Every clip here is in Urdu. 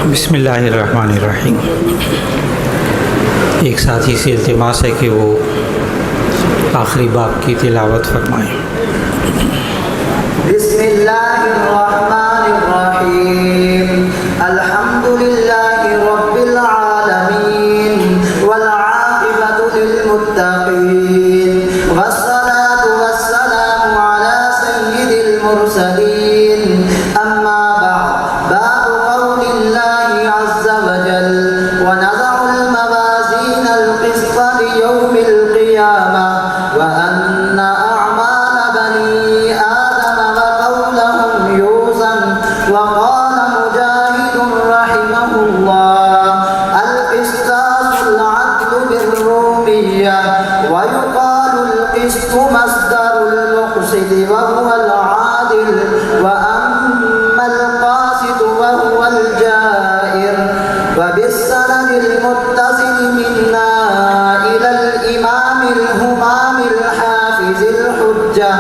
بسم اللہ الرحمن الرحیم۔ ایک ساتھی سے التماس ہے کہ وہ آخری باب کی تلاوت فرمائیں۔ بسم اللہ الرحمن الرحیم۔ الحمد للہ رب العالمین والعاقبۃ للمتقین والصلاة والسلام علی سید المرسلین۔ اما بعد، باب قول اللہ عز وجل ونضع الموازین القسط لیوم القیامہ وأن أعمال بني آدم وقولهم يوزن۔ وقال مجاهد رحمه الله القسطاس العدل بالرومية، ويقال القسط مصدر المقسط وهو العادل، وأما القاسط وهو الجائر۔ وبالسند المتصل منا إلى الإمام الهمام الحافظ الحجة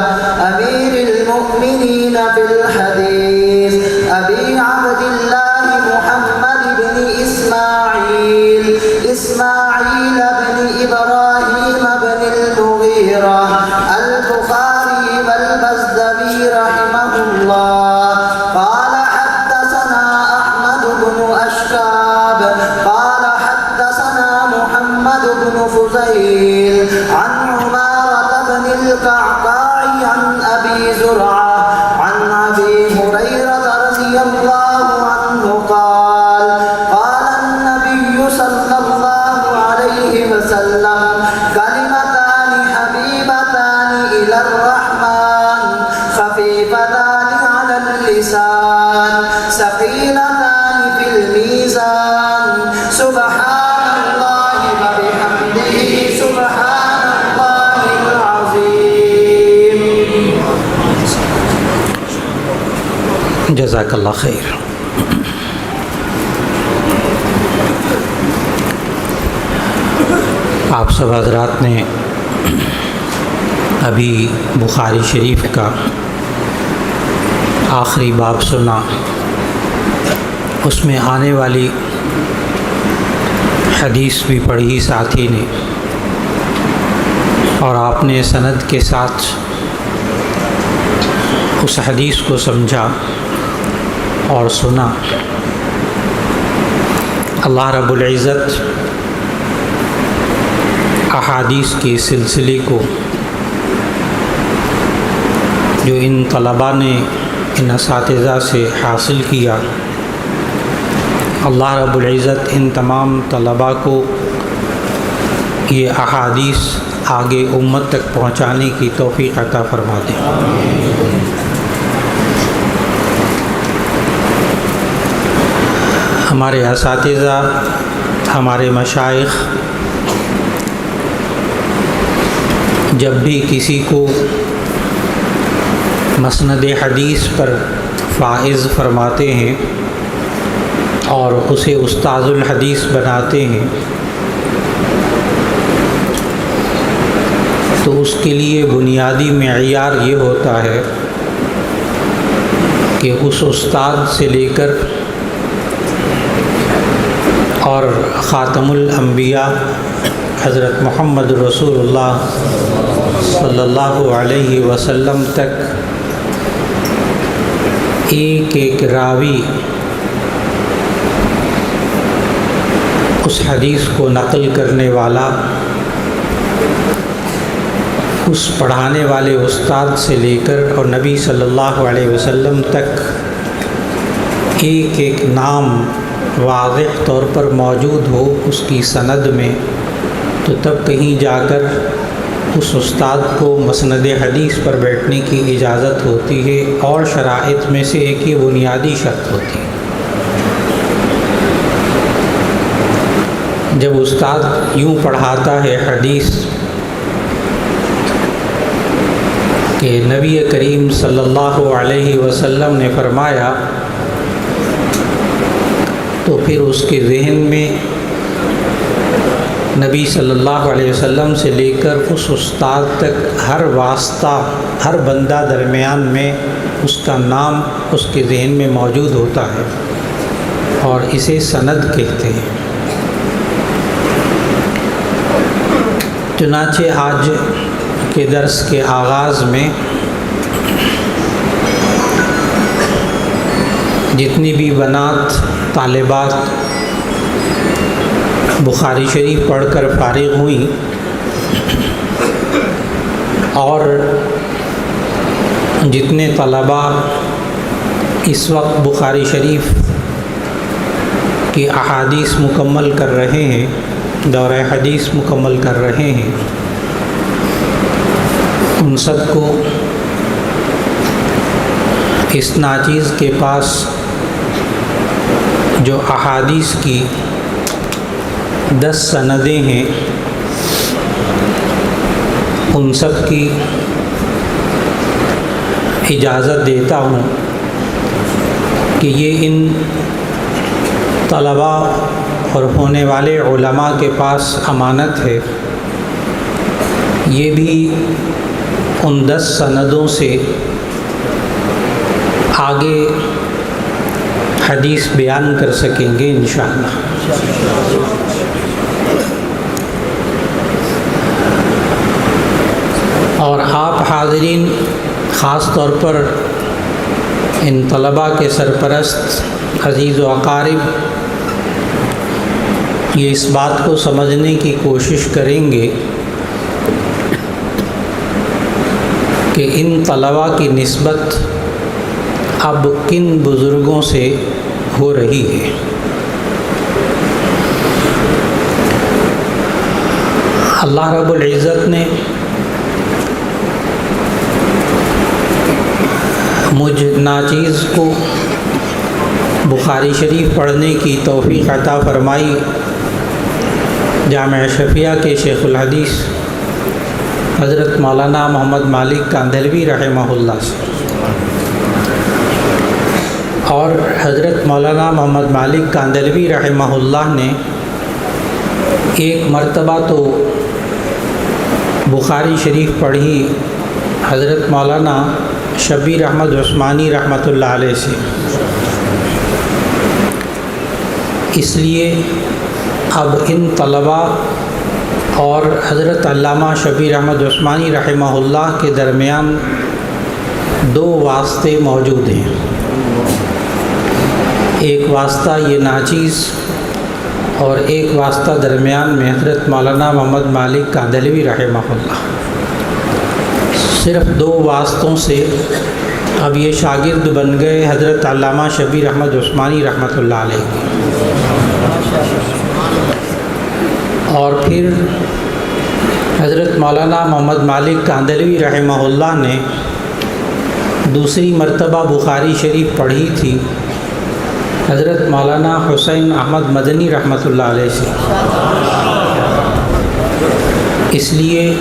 أمير المؤمنين في الحديث أبي عبد الله محمد بن إسماعيل بن إبراهيم بن المغيرة البخاري والبزدبي رحمه الله قال حدثنا أحمد بن أشكاب قال حدثنا محمد بن فضيل عن عمارة بن القعقاع عن أبي زرعة عن أبي هريرة رضي الله عنه قال قال النبي صلى الله عليه وسلم كلمتان حبيبتان إلى الرحمن خفيفتان على اللسان ثقيلتان في الميزان سبحان الله وبحمده سبحان الله العظيم۔ جزاک اللہ خیر۔ آپ سب حضرات نے ابھی بخاری شریف کا آخری باب سنا، اس میں آنے والی حدیث بھی پڑھی ساتھی نے، اور آپ نے سند کے ساتھ اس حدیث کو سمجھا اور سنا۔ اللہ رب العزت احادیث کے سلسلے کو جو ان طلباء نے ان اساتذہ سے حاصل کیا، اللہ رب العزت ان تمام طلباء کو یہ احادیث آگے امت تک پہنچانے کی توفیق عطا فرما دے۔ ہمارے اساتذہ، ہمارے مشائخ جب بھی کسی کو مسند حدیث پر فائز فرماتے ہیں اور اسے استاذ الحدیث بناتے ہیں، تو اس کے لیے بنیادی معیار یہ ہوتا ہے کہ اس استاد سے لے کر اور خاتم الانبیاء حضرت محمد رسول اللہ صلی اللہ علیہ وسلم تک ایک ایک راوی اس حدیث کو نقل کرنے والا اس پڑھانے والے استاد سے لے کر اور نبی صلی اللہ علیہ وسلم تک ایک ایک نام واضح طور پر موجود ہو اس کی سند میں، تو تب کہیں جا کر اس استاد کو مسند حدیث پر بیٹھنے کی اجازت ہوتی ہے، اور شرائط میں سے ایک یہ بنیادی شرط ہوتی ہے۔ جب استاد یوں پڑھاتا ہے حدیث کہ نبی کریم صلی اللہ علیہ وسلم نے فرمایا، تو پھر اس کے ذہن میں نبی صلی اللہ علیہ وسلم سے لے کر اس استاد تک ہر واسطہ، ہر بندہ درمیان میں اس کا نام اس کے ذہن میں موجود ہوتا ہے۔ اور اسے سند کہتے ہیں۔ چنانچہ آج کے درس کے آغاز میں جتنی بھی بنات طالبات بخاری شریف پڑھ کر فارغ ہوئیں اور جتنے طلباء اس وقت بخاری شریف کی احادیث مکمل کر رہے ہیں، دورہ حدیث مکمل کر رہے ہیں، ان سب کو اس ناچیز کے پاس جو احادیث کی 10 سندیں ہیں ان سب کی اجازت دیتا ہوں کہ یہ ان طلباء اور ہونے والے علماء کے پاس امانت ہے، یہ بھی ان 10 سندوں سے آگے حدیث بیان کر سکیں گے انشاءاللہ۔ اور آپ حاضرین خاص طور پر ان طلباء کے سرپرست عزیز و اقارب یہ اس بات کو سمجھنے کی کوشش کریں گے کہ ان طلباء کی نسبت اب کن بزرگوں سے ہو رہی ہے۔ اللہ رب العزت نے مجھ ناچیز کو بخاری شریف پڑھنے کی توفیق عطا فرمائی جامعہ شفیہ کے شیخ الحدیث حضرت مولانا محمد مالک کاندھلوی رحمہ اللہ سے، اور حضرت مولانا محمد مالک کاندھلوی رحمہ اللہ نے ایک مرتبہ تو بخاری شریف پڑھی حضرت مولانا شبیر احمد عثمانی رحمۃ اللہ علیہ سے، اس لیے اب ان طلباء اور حضرت علامہ شبیر احمد عثمانی رحمہ اللہ کے درمیان 2 واسطے موجود ہیں۔ ایک واسطہ یہ ناچیز اور ایک واسطہ درمیان میں حضرت مولانا محمد مالک کاندھلوی رحمہ اللہ۔ صرف 2 واسطوں سے اب یہ شاگرد بن گئے حضرت علامہ شبیر احمد عثمانی رحمۃ اللہ علیہ، اور پھر حضرت مولانا محمد مالک کاندھلوی رحمہ اللہ نے دوسری مرتبہ بخاری شریف پڑھی تھی حضرت مولانا حسین احمد مدنی رحمۃ اللہ علیہ سے، اس لیے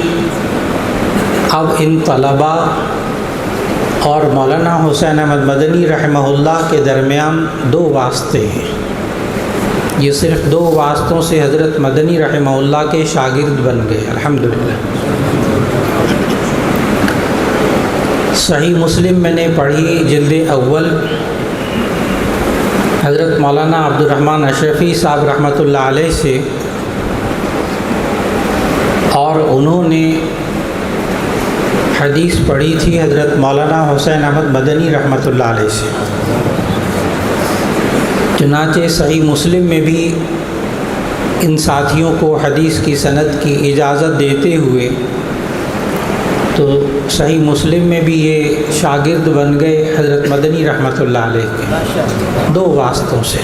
اب ان طلباء اور مولانا حسین احمد مدنی رحمہ اللہ کے درمیان 2 واسطے ہیں۔ یہ صرف 2 واسطوں سے حضرت مدنی رحمہ اللہ کے شاگرد بن گئے الحمدللہ۔ صحیح مسلم میں نے پڑھی جلد اول حضرت مولانا عبد الرحمن اشرفی صاحب رحمۃ اللہ علیہ سے، اور انہوں نے حدیث پڑھی تھی حضرت مولانا حسین احمد مدنی رحمۃ اللہ علیہ سے۔ چنانچہ صحیح مسلم میں بھی ان ساتھیوں کو حدیث کی سند کی اجازت دیتے ہوئے تو صحیح مسلم میں بھی یہ شاگرد بن گئے حضرت مدنی رحمۃ اللہ علیہ کے 2 واسطوں سے۔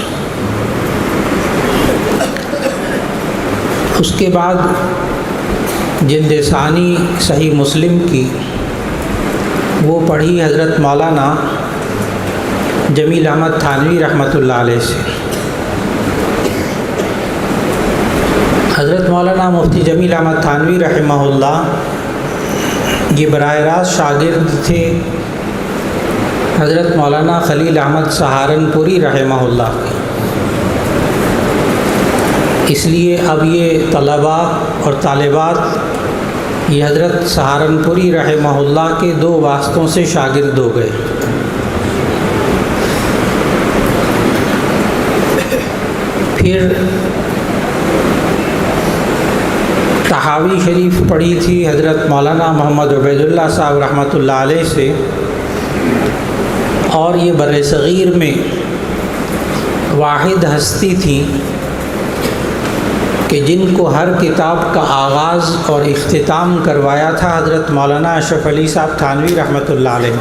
اس کے بعد جلد ثانی صحیح مسلم کی وہ پڑھی حضرت مولانا جمیل احمد تھانوی رحمۃ اللہ علیہ سے۔ حضرت مولانا مفتی جمیل احمد تھانوی رحمہ اللہ یہ براہ راست شاگرد تھے حضرت مولانا خلیل احمد سہارنپوری رحمہ اللہ کے، اس لیے اب یہ طلباء اور طالبات یہ حضرت سہارنپوری رحمہ اللہ کے 2 واسطوں سے شاگرد ہو گئے۔ پھر تحاوی شریف پڑھی تھی حضرت مولانا محمد عبید اللہ صاحب رحمۃ اللہ علیہ سے، اور یہ بر صغیر میں واحد ہستی تھی کہ جن کو ہر کتاب کا آغاز اور اختتام کروایا تھا حضرت مولانا اشرف علی صاحب تھانوی رحمۃ اللہ علیہ۔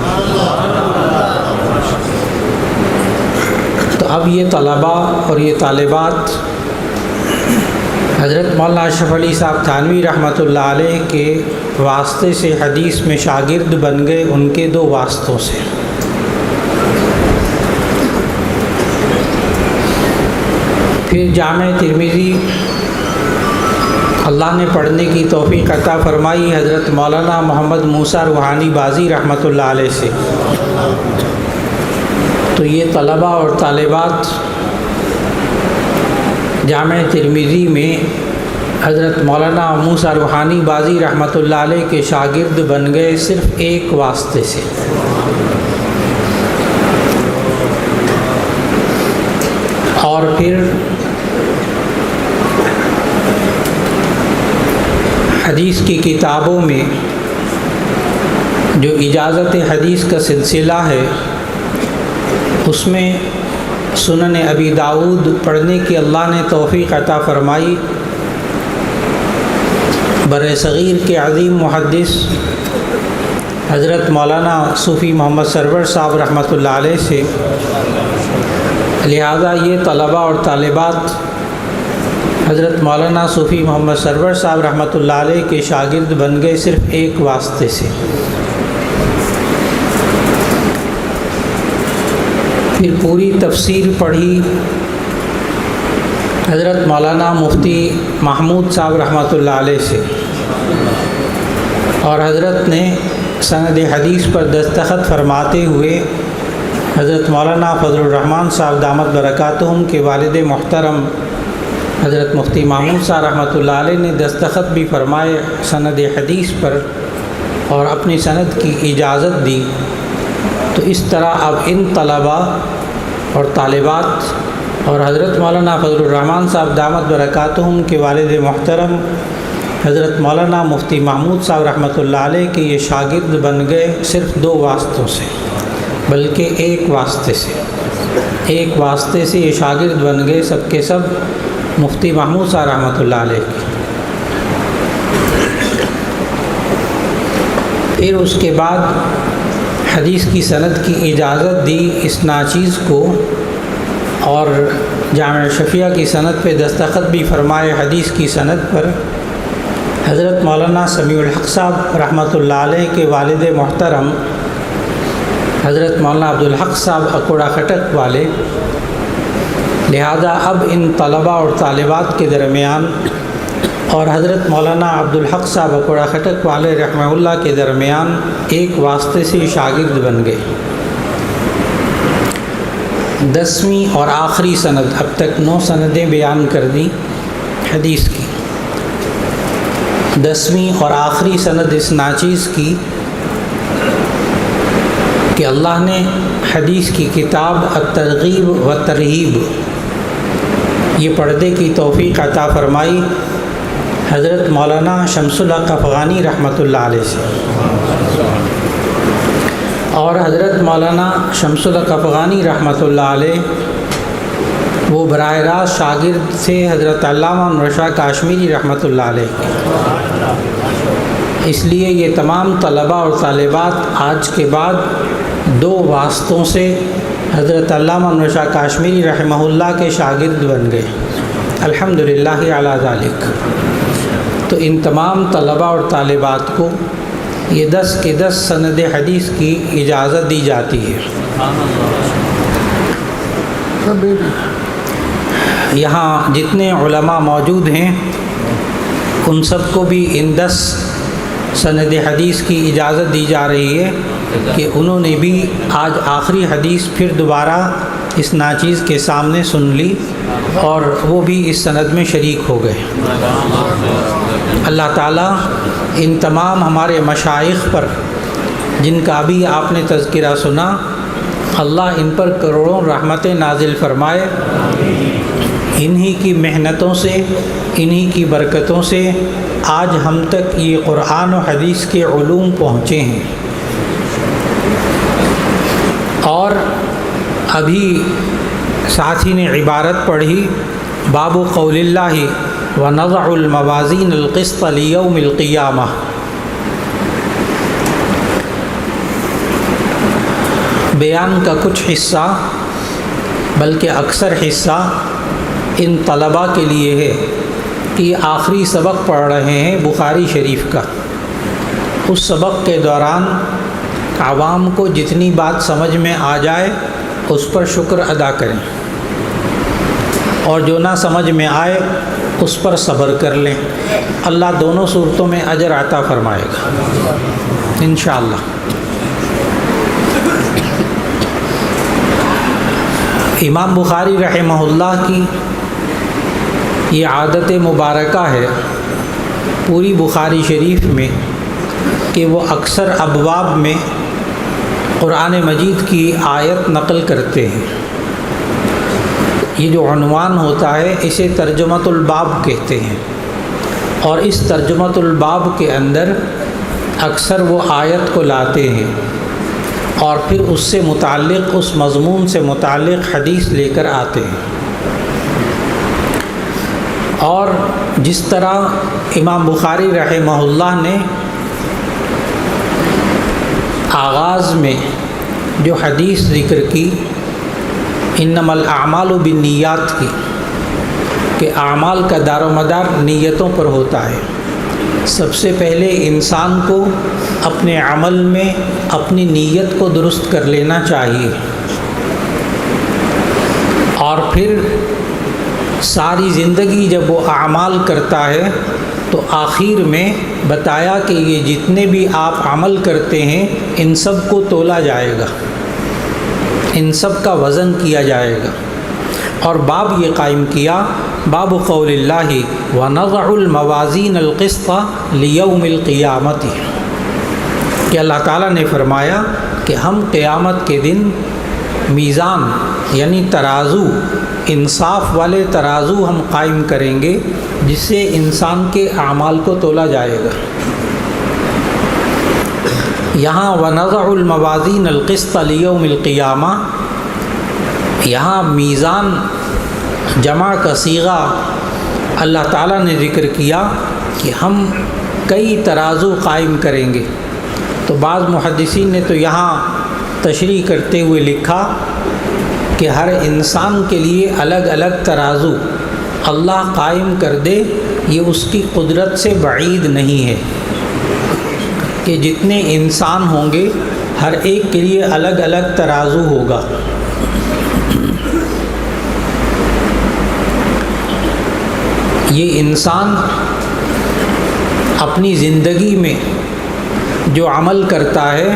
تو اب یہ طلباء اور یہ طالبات حضرت مولانا اشرف علی صاحب تھانوی رحمۃ اللہ علیہ کے واسطے سے حدیث میں شاگرد بن گئے، ان کے دو واسطوں سے۔ پھر جامع ترمذی اللہ نے پڑھنے کی توفیق عطا فرمائی حضرت مولانا محمد موسیٰ روحانی بازی رحمۃ اللہ علیہ سے۔ تو یہ طلباء اور طالبات جامع ترمذی میں حضرت مولانا موسیٰ روحانی بازی رحمۃ اللہ علیہ کے شاگرد بن گئے، صرف ایک واسطے سے۔ اور پھر حدیث کی کتابوں میں جو اجازت حدیث کا سلسلہ ہے، اس میں سنن ابی داؤد پڑھنے کی اللہ نے توفیق عطا فرمائی۔ بر صغیر کے عظیم محدث حضرت مولانا صوفی محمد سرور صاحب رحمۃ اللہ علیہ سے، لہذا یہ طلباء اور طالبات حضرت مولانا صوفی محمد سرور صاحب رحمۃ اللہ علیہ کے شاگرد بن گئے، صرف ایک واسطے سے۔ پھر پوری تفسیر پڑھی حضرت مولانا مفتی محمود صاحب رحمۃ اللہ علیہ سے، اور حضرت نے سند حدیث پر دستخط فرماتے ہوئے حضرت مولانا فضل الرحمن صاحب دامت برکاتہم کے والد محترم حضرت مفتی محمود صاحب رحمۃ اللہ علیہ نے دستخط بھی فرمائے سند حدیث پر اور اپنی سند کی اجازت دی۔ تو اس طرح اب ان طلباء اور طالبات اور حضرت مولانا فضل الرحمن صاحب دامت برکاتہم کے والد محترم حضرت مولانا مفتی محمود صاحب رحمۃ اللہ علیہ کے یہ شاگرد بن گئے، صرف دو واسطوں سے، بلکہ ایک واسطے سے۔ ایک واسطے سے یہ شاگرد بن گئے، سب کے سب مفتی محمود صاحب رحمۃ اللہ علیہ کے۔ پھر اس کے بعد حدیث کی سند کی اجازت دی اس ناچیز کو، اور جامع شفیہ کی سند پہ دستخط بھی فرمائے حدیث کی سند پر حضرت مولانا سمیع الحق صاحب رحمۃ اللہ علیہ کے والد محترم حضرت مولانا عبدالحق صاحب اکوڑا خٹک والے۔ لہذا اب ان طلباء اور طالبات کے درمیان اور حضرت مولانا عبدالحق صاحب اکوڑا خٹک والے رحمہ اللہ کے درمیان ایک واسطے سے شاگرد بن گئے۔ 10ویں اور آخری سند، اب تک 9 سندیں بیان کر دیں حدیث کی۔ 10ویں اور آخری سند اس ناچیز کی کہ اللہ نے حدیث کی کتاب الترغیب و ترہیب یہ پڑھنے کی توفیق عطا فرمائی حضرت مولانا شمس الحق افغانی رحمۃ اللہ علیہ سے، اور حضرت مولانا شمس الحق افغانی رحمۃ اللہ علیہ وہ براہ راست شاگرد تھے حضرت علامہ انور شاہ کاشمیری رحمۃ اللہ علیہ۔ اس لیے یہ تمام طلباء اور طالبات آج کے بعد 2 واسطوں سے حضرت علامہ انور شاہ کاشمیری رحمہ اللہ کے شاگرد بن گئے، الحمدللہ علی ذالک۔ تو ان تمام طلباء اور طالبات کو یہ 10 کے 10 سند حدیث کی اجازت دی جاتی ہے۔ یہاں جتنے علماء موجود ہیں ان سب کو بھی ان 10 سند حدیث کی اجازت دی جا رہی ہے کہ انہوں نے بھی آج آخری حدیث پھر دوبارہ اس ناچیز کے سامنے سن لی اور وہ بھی اس سند میں شریک ہو گئے۔ اللہ تعالیٰ ان تمام ہمارے مشائخ پر جن کا ابھی آپ نے تذکرہ سنا، اللہ ان پر کروڑوں رحمتیں نازل فرمائے، انہی کی محنتوں سے، انہی کی برکتوں سے آج ہم تک یہ قرآن و حدیث کے علوم پہنچے ہیں۔ اور ابھی ساتھی نے عبارت پڑھی، باب قول اللہ وَنَضَعُ الْمَوَازِينَ الْقِسْطَ لِيَوْمِ الْقِيَامَةِ۔ بیان کا کچھ حصہ بلکہ اکثر حصہ ان طلباء کے لیے ہے کہ یہ آخری سبق پڑھ رہے ہیں بخاری شریف کا۔ اس سبق کے دوران عوام کو جتنی بات سمجھ میں آ جائے اس پر شکر ادا کریں، اور جو نہ سمجھ میں آئے اس پر صبر کر لیں۔ اللہ دونوں صورتوں میں اجر عطا فرمائے گا انشاءاللہ۔ امام بخاری رحمہ اللہ کی یہ عادت مبارکہ ہے پوری بخاری شریف میں کہ وہ اکثر ابواب میں قرآن مجید کی آیت نقل کرتے ہیں۔ یہ جو عنوان ہوتا ہے اسے ترجمۃ الباب کہتے ہیں، اور اس ترجمۃ الباب کے اندر اکثر وہ آیت کو لاتے ہیں اور پھر اس سے متعلق، اس مضمون سے متعلق حدیث لے کر آتے ہیں۔ اور جس طرح امام بخاری رحمہ اللہ نے آغاز میں جو حدیث ذکر کی انما الاعمال بالنیات کی، کہ اعمال کا دار و مدار نیتوں پر ہوتا ہے، سب سے پہلے انسان کو اپنے عمل میں اپنی نیت کو درست کر لینا چاہیے، اور پھر ساری زندگی جب وہ اعمال کرتا ہے تو آخر میں بتایا کہ یہ جتنے بھی آپ عمل کرتے ہیں ان سب کو تولا جائے گا، ان سب کا وزن کیا جائے گا۔ اور باب یہ قائم کیا، باب قول اللہ وَنَضَعُ الْمَوَازِينَ الْقِسْطَ لِيَوْمِ الْقِيَامَةِ، کہ اللہ تعالیٰ نے فرمایا کہ ہم قیامت کے دن میزان یعنی ترازو، انصاف والے ترازو ہم قائم کریں گے جس سے انسان کے اعمال کو تولا جائے گا۔ یہاں وَنَضَعُ الْمَوَازِينَ الْقِسْطَ لِيَوْمِ الْقِيَامَةِ، یہاں میزان جمع کا صیغہ اللہ تعالیٰ نے ذکر کیا کہ ہم کئی ترازو قائم کریں گے۔ تو بعض محدثین نے تو یہاں تشریح کرتے ہوئے لکھا کہ ہر انسان کے لیے الگ الگ ترازو اللہ قائم کر دے، یہ اس کی قدرت سے بعید نہیں ہے، کہ جتنے انسان ہوں گے ہر ایک کے لیے الگ الگ ترازو ہوگا۔ یہ انسان اپنی زندگی میں جو عمل کرتا ہے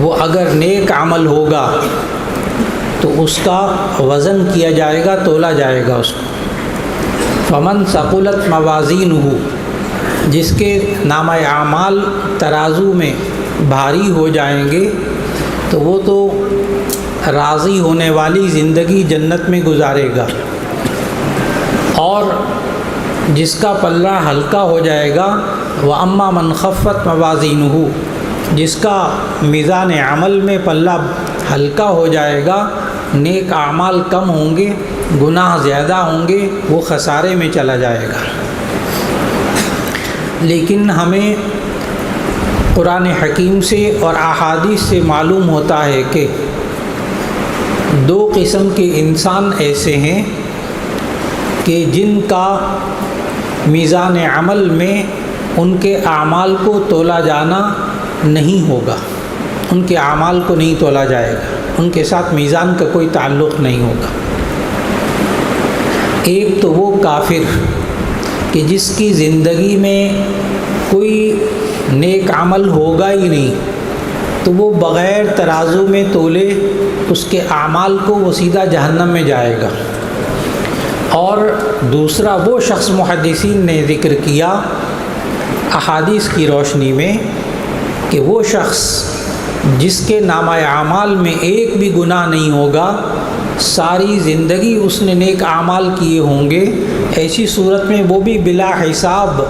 وہ اگر نیک عمل ہوگا تو اس کا وزن کیا جائے گا، تولا جائے گا اس کو۔ فمن ثقلت موازینہ، جس کے نامہ اعمال ترازو میں بھاری ہو جائیں گے تو وہ تو راضی ہونے والی زندگی جنت میں گزارے گا، اور جس کا پلہ ہلکا ہو جائے گا وَأَمَّا مَنْ خَفَّتْ مَوَازِينُهُ، جس کا میزان عمل میں پلہ ہلکا ہو جائے گا، نیک اعمال کم ہوں گے، گناہ زیادہ ہوں گے، وہ خسارے میں چلا جائے گا۔ لیکن ہمیں قرآن حکیم سے اور احادیث سے معلوم ہوتا ہے کہ دو قسم کے انسان ایسے ہیں کہ جن کا میزان عمل میں ان کے اعمال کو تولا جانا نہیں ہوگا، ان کے اعمال کو نہیں تولا جائے گا، ان کے ساتھ میزان کا کوئی تعلق نہیں ہوگا۔ ایک تو وہ کافر کہ جس کی زندگی میں کوئی نیک عمل ہوگا ہی نہیں، تو وہ بغیر ترازو میں تولے اس کے اعمال کو وہ سیدھا جہنم میں جائے گا۔ اور دوسرا وہ شخص محدثین نے ذکر کیا احادیث کی روشنی میں کہ وہ شخص جس کے نامہ اعمال میں ایک بھی گناہ نہیں ہوگا، ساری زندگی اس نے نیک اعمال کیے ہوں گے، ایسی صورت میں وہ بھی بلا حساب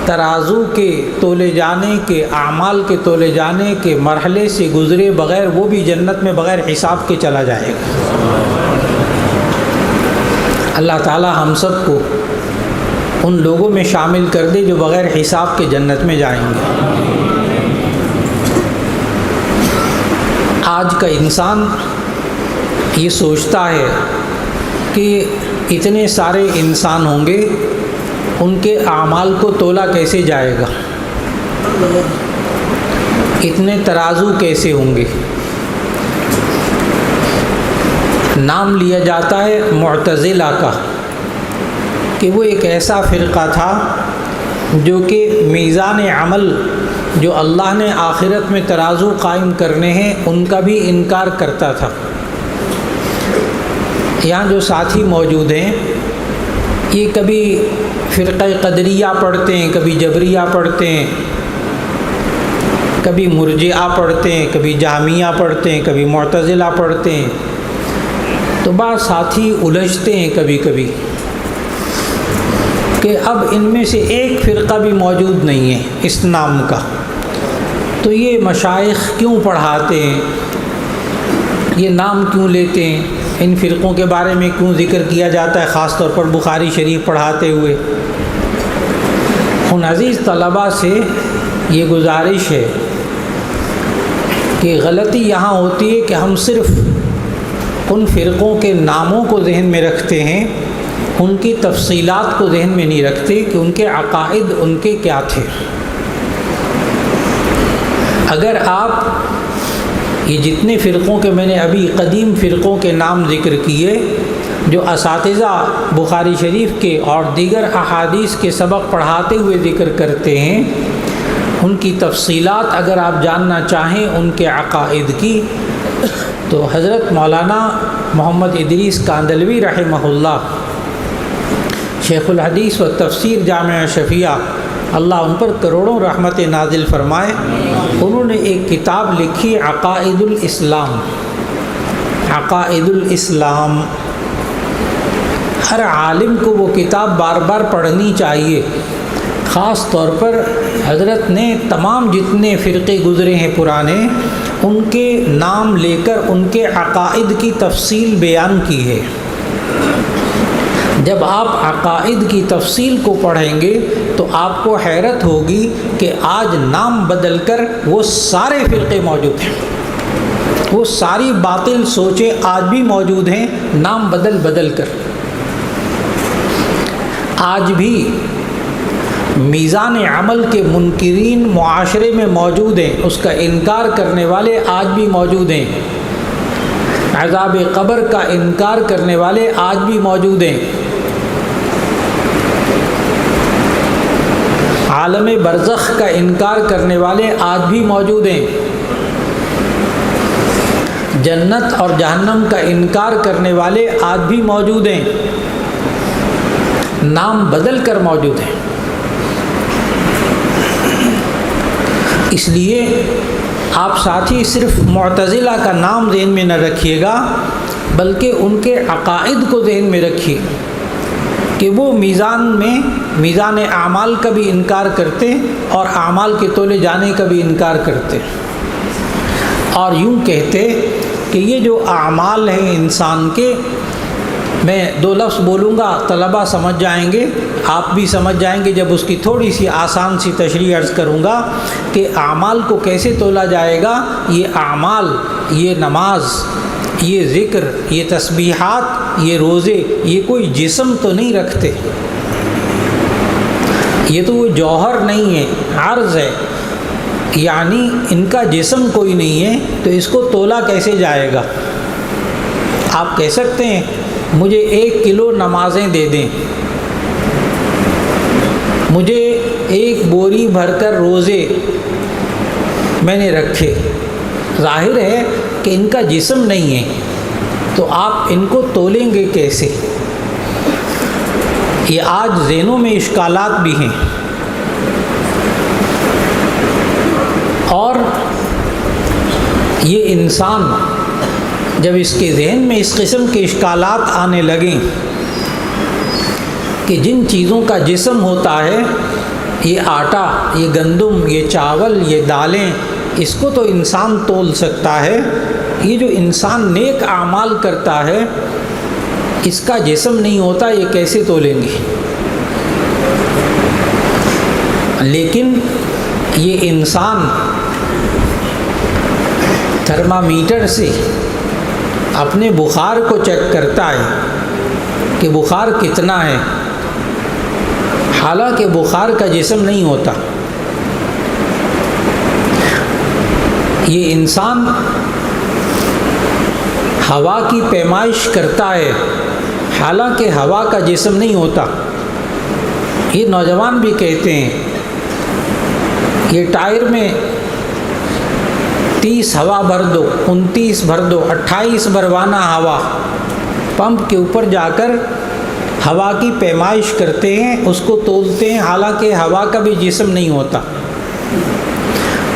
ترازو کے تولے جانے کے، اعمال کے تولے جانے کے مرحلے سے گزرے بغیر وہ بھی جنت میں بغیر حساب کے چلا جائے گا۔ اللہ تعالی ہم سب کو ان لوگوں میں شامل کر دے جو بغیر حساب کے جنت میں جائیں گے۔ آج کا انسان یہ سوچتا ہے کہ اتنے سارے انسان ہوں گے، ان کے اعمال کو تولا کیسے جائے گا، اتنے ترازو کیسے ہوں گے۔ نام لیا جاتا ہے معتزلہ کا کہ وہ ایک ایسا فرقہ تھا جو کہ میزان عمل جو اللہ نے آخرت میں ترازو قائم کرنے ہیں ان کا بھی انکار کرتا تھا۔ یہاں جو ساتھی موجود ہیں یہ کبھی فرقہ قدریہ پڑھتے ہیں، کبھی جبریہ پڑھتے ہیں، کبھی مرجئہ پڑھتے ہیں، کبھی جہمیہ پڑھتے ہیں، کبھی معتزلہ پڑھتے ہیں۔ تو بعض ساتھی الجھتے ہیں کبھی کبھی کہ اب ان میں سے ایک فرقہ بھی موجود نہیں ہے اس نام کا، تو یہ مشائخ کیوں پڑھاتے ہیں، یہ نام کیوں لیتے ہیں، ان فرقوں کے بارے میں کیوں ذکر کیا جاتا ہے، خاص طور پر بخاری شریف پڑھاتے ہوئے۔ ان عزیز طلباء سے یہ گزارش ہے کہ غلطی یہاں ہوتی ہے کہ ہم صرف ان فرقوں کے ناموں کو ذہن میں رکھتے ہیں، ان کی تفصیلات کو ذہن میں نہیں رکھتے کہ ان کے عقائد ان کے کیا تھے۔ اگر آپ یہ جتنے فرقوں کے میں نے ابھی قدیم فرقوں کے نام ذکر کیے جو اساتذہ بخاری شریف کے اور دیگر احادیث کے سبق پڑھاتے ہوئے ذکر کرتے ہیں، ان کی تفصیلات اگر آپ جاننا چاہیں ان کے عقائد کی، تو حضرت مولانا محمد ادریس کاندلوی رحمہ اللہ شیخ الحدیث و تفسیر جامعہ شفیعہ، اللہ ان پر کروڑوں رحمت نازل فرمائے، انہوں نے ایک کتاب لکھی عقائد الاسلام۔ عقائد الاسلام ہر عالم کو وہ کتاب بار بار پڑھنی چاہیے، خاص طور پر حضرت نے تمام جتنے فرقے گزرے ہیں پرانے ان کے نام لے کر ان کے عقائد کی تفصیل بیان کی ہے۔ جب آپ عقائد کی تفصیل کو پڑھیں گے تو آپ کو حیرت ہوگی کہ آج نام بدل کر وہ سارے فرقے موجود ہیں، وہ ساری باطل سوچیں آج بھی موجود ہیں، نام بدل بدل کر۔ آج بھی میزان عمل کے منکرین معاشرے میں موجود ہیں، اس کا انکار کرنے والے آج بھی موجود ہیں، عذاب قبر کا انکار کرنے والے آج بھی موجود ہیں، عالم برزخ کا انکار کرنے والے آج بھی موجود ہیں، جنت اور جہنم کا انکار کرنے والے آج بھی موجود ہیں، نام بدل کر موجود ہیں۔ اس لیے آپ ساتھی صرف معتزلہ کا نام ذہن میں نہ رکھیے گا بلکہ ان کے عقائد کو ذہن میں رکھیے کہ وہ میزان اعمال کا بھی انکار کرتے اور اعمال کے تولے جانے کا بھی انکار کرتے، اور یوں کہتے کہ یہ جو اعمال ہیں انسان کے، میں دو لفظ بولوں گا طلبہ سمجھ جائیں گے، آپ بھی سمجھ جائیں گے جب اس کی تھوڑی سی آسان سی تشریح عرض کروں گا کہ اعمال کو کیسے تولا جائے گا۔ یہ اعمال، یہ نماز، یہ ذکر، یہ تسبیحات، یہ روزے، یہ کوئی جسم تو نہیں رکھتے، یہ تو وہ جوہر نہیں ہے، عرض ہے، یعنی ان کا جسم کوئی نہیں ہے، تو اس کو تولا کیسے جائے گا؟ آپ کہہ سکتے ہیں مجھے 1 کلو نمازیں دے دیں، مجھے 1 بوری بھر کر روزے میں نے رکھے، ظاہر ہے کہ ان کا جسم نہیں ہے، تو آپ ان کو تولیں گے کیسے؟ یہ آج ذہنوں میں اشکالات بھی ہیں، اور یہ انسان جب اس کے ذہن میں اس قسم کے اشکالات آنے لگیں کہ جن چیزوں کا جسم ہوتا ہے، یہ آٹا، یہ گندم، یہ چاول، یہ دالیں، اس کو تو انسان تول سکتا ہے، یہ جو انسان نیک اعمال کرتا ہے اس کا جسم نہیں ہوتا، یہ کیسے تولیں گے؟ لیکن یہ انسان تھرمامیٹر سے اپنے بخار کو چیک کرتا ہے کہ بخار کتنا ہے، حالانکہ بخار کا جسم نہیں ہوتا۔ یہ انسان ہوا کی پیمائش کرتا ہے، حالانکہ ہوا کا جسم نہیں ہوتا۔ یہ نوجوان بھی کہتے ہیں یہ ٹائر میں 30 ہوا بھر دو، 29 بھر دو، 28 بھروانا ہوا، پمپ کے اوپر جا کر ہوا کی پیمائش کرتے ہیں، اس کو تولتے ہیں، حالانکہ ہوا کا بھی جسم نہیں ہوتا۔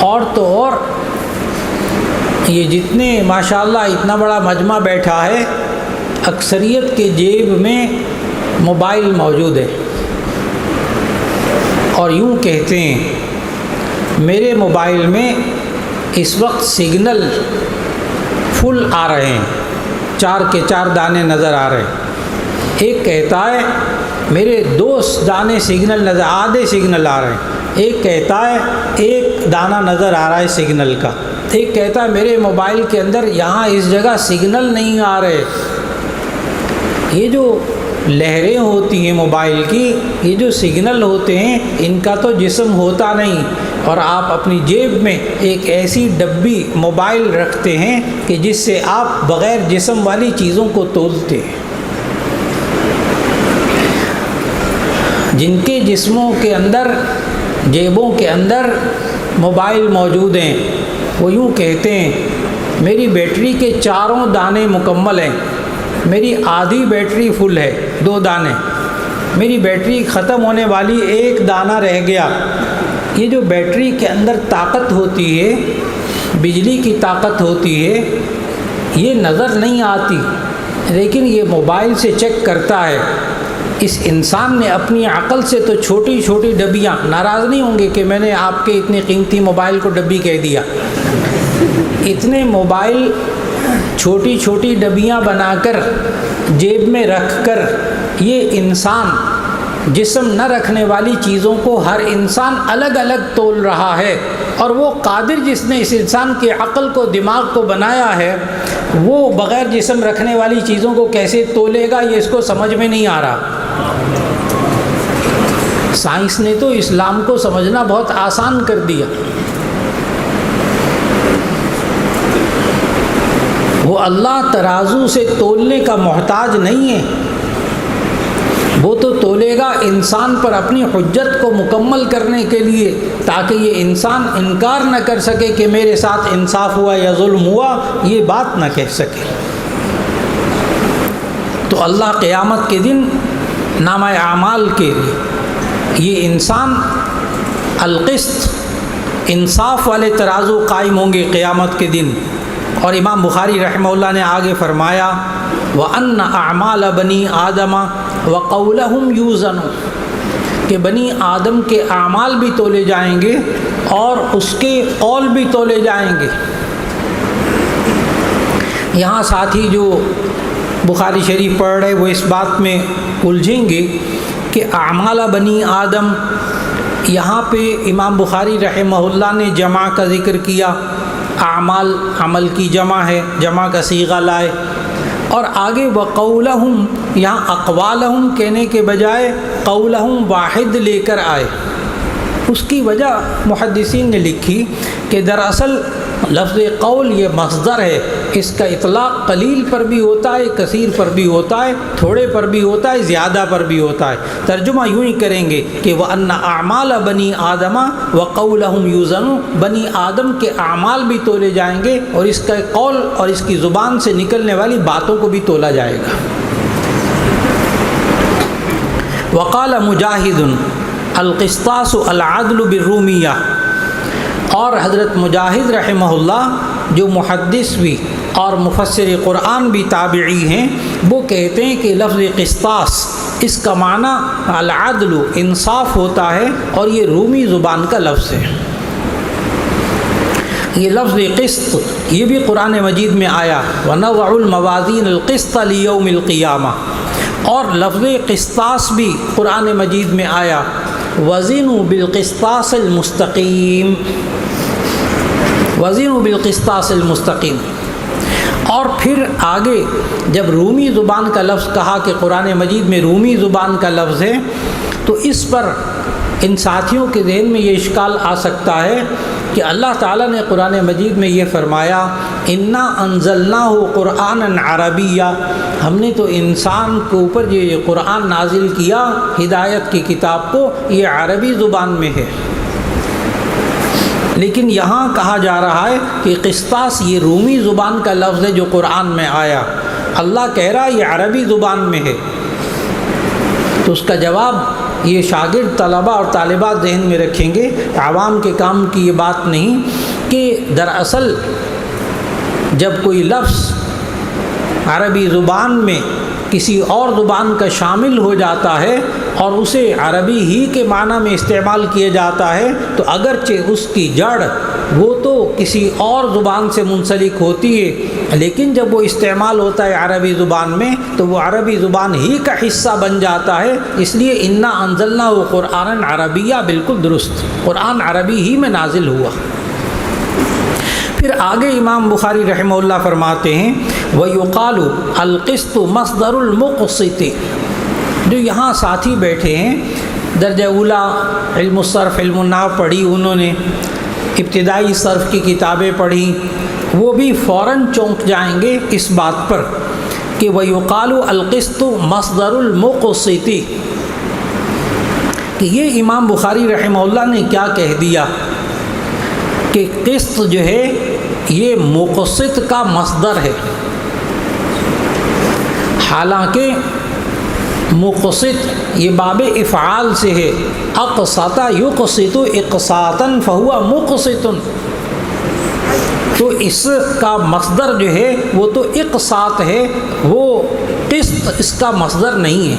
اور تو اور یہ جتنے ماشاءاللہ اتنا بڑا مجمع بیٹھا ہے، اکثریت کے جیب میں موبائل موجود ہے، اور یوں کہتے ہیں میرے موبائل میں اس وقت سگنل فل آ رہے ہیں، 4 کے 4 دانے نظر آ رہے ہیں۔ ایک کہتا ہے میرے 2 دانے سگنل نظر، آدھے سگنل آ رہے ہیں۔ ایک کہتا ہے 1 دانہ نظر آ رہا ہے سگنل کا۔ ایک کہتا ہے میرے موبائل کے اندر یہاں اس جگہ سگنل نہیں آ رہے۔ یہ جو لہریں ہوتی ہیں موبائل کی، یہ جو سگنل ہوتے ہیں، ان کا تو جسم ہوتا نہیں، اور آپ اپنی جیب میں ایک ایسی ڈبی موبائل رکھتے ہیں کہ جس سے آپ بغیر جسم والی چیزوں کو تولتے ہیں۔ جن کے جسموں کے اندر، جیبوں کے اندر موبائل موجود ہیں، وہ یوں کہتے ہیں میری بیٹری کے 4 دانے مکمل ہیں، میری آدھی بیٹری فل ہے، 2 دانے، میری بیٹری ختم ہونے والی، 1 دانہ رہ گیا۔ یہ جو بیٹری کے اندر طاقت ہوتی ہے، بجلی کی طاقت ہوتی ہے، یہ نظر نہیں آتی، لیکن یہ موبائل سے چیک کرتا ہے۔ اس انسان نے اپنی عقل سے تو چھوٹی چھوٹی ڈبیاں، ناراض نہیں ہوں گے کہ میں نے آپ کے اتنے قیمتی موبائل کو ڈبی کہہ دیا، اتنے موبائل چھوٹی چھوٹی ڈبیاں بنا کر جیب میں رکھ کر، یہ انسان جسم نہ رکھنے والی چیزوں کو ہر انسان الگ الگ تول رہا ہے، اور وہ قادر جس نے اس انسان کی عقل کو، دماغ کو بنایا ہے، وہ بغیر جسم رکھنے والی چیزوں کو کیسے تولے گا، یہ اس کو سمجھ میں نہیں آ رہا۔ سائنس نے تو اسلام کو سمجھنا بہت آسان کر دیا۔ وہ اللہ ترازو سے تولنے کا محتاج نہیں ہے، وہ تو تولے گا انسان پر اپنی حجت کو مکمل کرنے کے لیے، تاکہ یہ انسان انکار نہ کر سکے کہ میرے ساتھ انصاف ہوا یا ظلم ہوا، یہ بات نہ کہہ سکے۔ تو اللہ قیامت کے دن نامہ اعمال کے لیے یہ انسان القسط، انصاف والے ترازو قائم ہوں گے قیامت کے دن۔ اور امام بخاری رحمہ اللہ نے آگے فرمایا وَأَنَّ أَعْمَالَ بَنِي آدَمَ وَقَوْلَهُمْ يُوزَنُ، کہ بنی آدم کے اعمال بھی تولے جائیں گے اور اس کے قول بھی تولے جائیں گے۔ یہاں ساتھی جو بخاری شریف پڑھ رہے وہ اس بات میں الجھیں گے کہ اعمال بنی آدم، یہاں پہ امام بخاری رحمہ اللہ نے جمع کا ذکر کیا، اعمال عمل کی جمع ہے، جمع کا صیغہ لائے، اور آگے وقولہم، یہاں اقوالہم کہنے کے بجائے قولہم واحد لے کر آئے۔ اس کی وجہ محدثین نے لکھی کہ دراصل لفظ قول یہ مصدر ہے، اس کا اطلاق قلیل پر بھی ہوتا ہے، کثیر پر بھی ہوتا ہے، تھوڑے پر بھی ہوتا ہے، زیادہ پر بھی ہوتا ہے۔ ترجمہ یوں ہی کریں گے کہ وَأَنَّ أَعْمَالَ بَنِي آدَمَ وَقَوْلَهُمْ يُوزَنُ، بنی آدم کے اعمال بھی تولے جائیں گے اور اس کا قول اور اس کی زبان سے نکلنے والی باتوں کو بھی تولا جائے گا۔ وقال مجاہد القسطاس العدل بالرومیہ، اور حضرت مجاہد رحمہ اللہ جو محدث بھی اور مفسر قرآن بھی تابعی ہیں، وہ کہتے ہیں کہ لفظ قسطاس اس کا معنی العدل انصاف ہوتا ہے، اور یہ رومی زبان کا لفظ ہے۔ یہ لفظ قسط یہ بھی قرآن مجید میں آیا وَنَضَعُ الْمَوَازِينَ الْقِسْطَ لِيَوْمِ الْقِيَامَةِ، اور لفظ قسطاس بھی قرآن مجید میں آیا وَزِنُوا بِالْقِسْطَاسِ الْمُسْتَقِيمِ، وَزِنُوا بِالْقِسْطَاسِ الْمُسْتَقِيمِ۔ اور پھر آگے جب رومی زبان کا لفظ کہا کہ قرآن مجید میں رومی زبان کا لفظ ہے، تو اس پر ان ساتھیوں کے ذہن میں یہ اشکال آ سکتا ہے کہ اللہ تعالیٰ نے قرآن مجید میں یہ فرمایا انا انزلناہ قرآنا عربیہ، ہم نے تو انسان کے اوپر یہ قرآن نازل کیا ہدایت کی کتاب کو، یہ عربی زبان میں ہے۔ لیکن یہاں کہا جا رہا ہے کہ قسطاس یہ رومی زبان کا لفظ ہے جو قرآن میں آیا، اللہ کہہ رہا ہے یہ عربی زبان میں ہے۔ تو اس کا جواب یہ شاگرد طلباء اور طالبات ذہن میں رکھیں گے، عوام کے کام کی یہ بات نہیں کہ دراصل جب کوئی لفظ عربی زبان میں کسی اور زبان کا شامل ہو جاتا ہے اور اسے عربی ہی کے معنی میں استعمال کیا جاتا ہے، تو اگرچہ اس کی جڑ وہ تو کسی اور زبان سے منسلک ہوتی ہے، لیکن جب وہ استعمال ہوتا ہے عربی زبان میں تو وہ عربی زبان ہی کا حصہ بن جاتا ہے۔ اس لیے انا انزلناہ قرآنا عربیہ بالکل درست، قرآن عربی ہی میں نازل ہوا۔ پھر آگے امام بخاری رحمہ اللہ فرماتے ہیں وَيُقَالُ الْقِسْطُ مَصْدَرُ الْمُقْسِطِ، جو یہاں ساتھی بیٹھے ہیں درجہ اولا علم الصرف علم النحو پڑھی انہوں نے، ابتدائی صرف کی کتابیں پڑھی، وہ بھی فوراً چونک جائیں گے اس بات پر کہ وَيُقَالُ الْقِسْطُ مَصْدَرُ الْمُقْسِطِ، کہ یہ امام بخاری رحمہ اللہ نے کیا کہہ دیا کہ قسط جو ہے یہ مقسط کا مصدر ہے، حالانکہ مقسط یہ باب افعال سے ہے، اقسط یقسط اقساطا فہو مقسط، تو اس کا مصدر جو ہے وہ تو اقساط ہے، وہ قسط اس کا مصدر نہیں ہے۔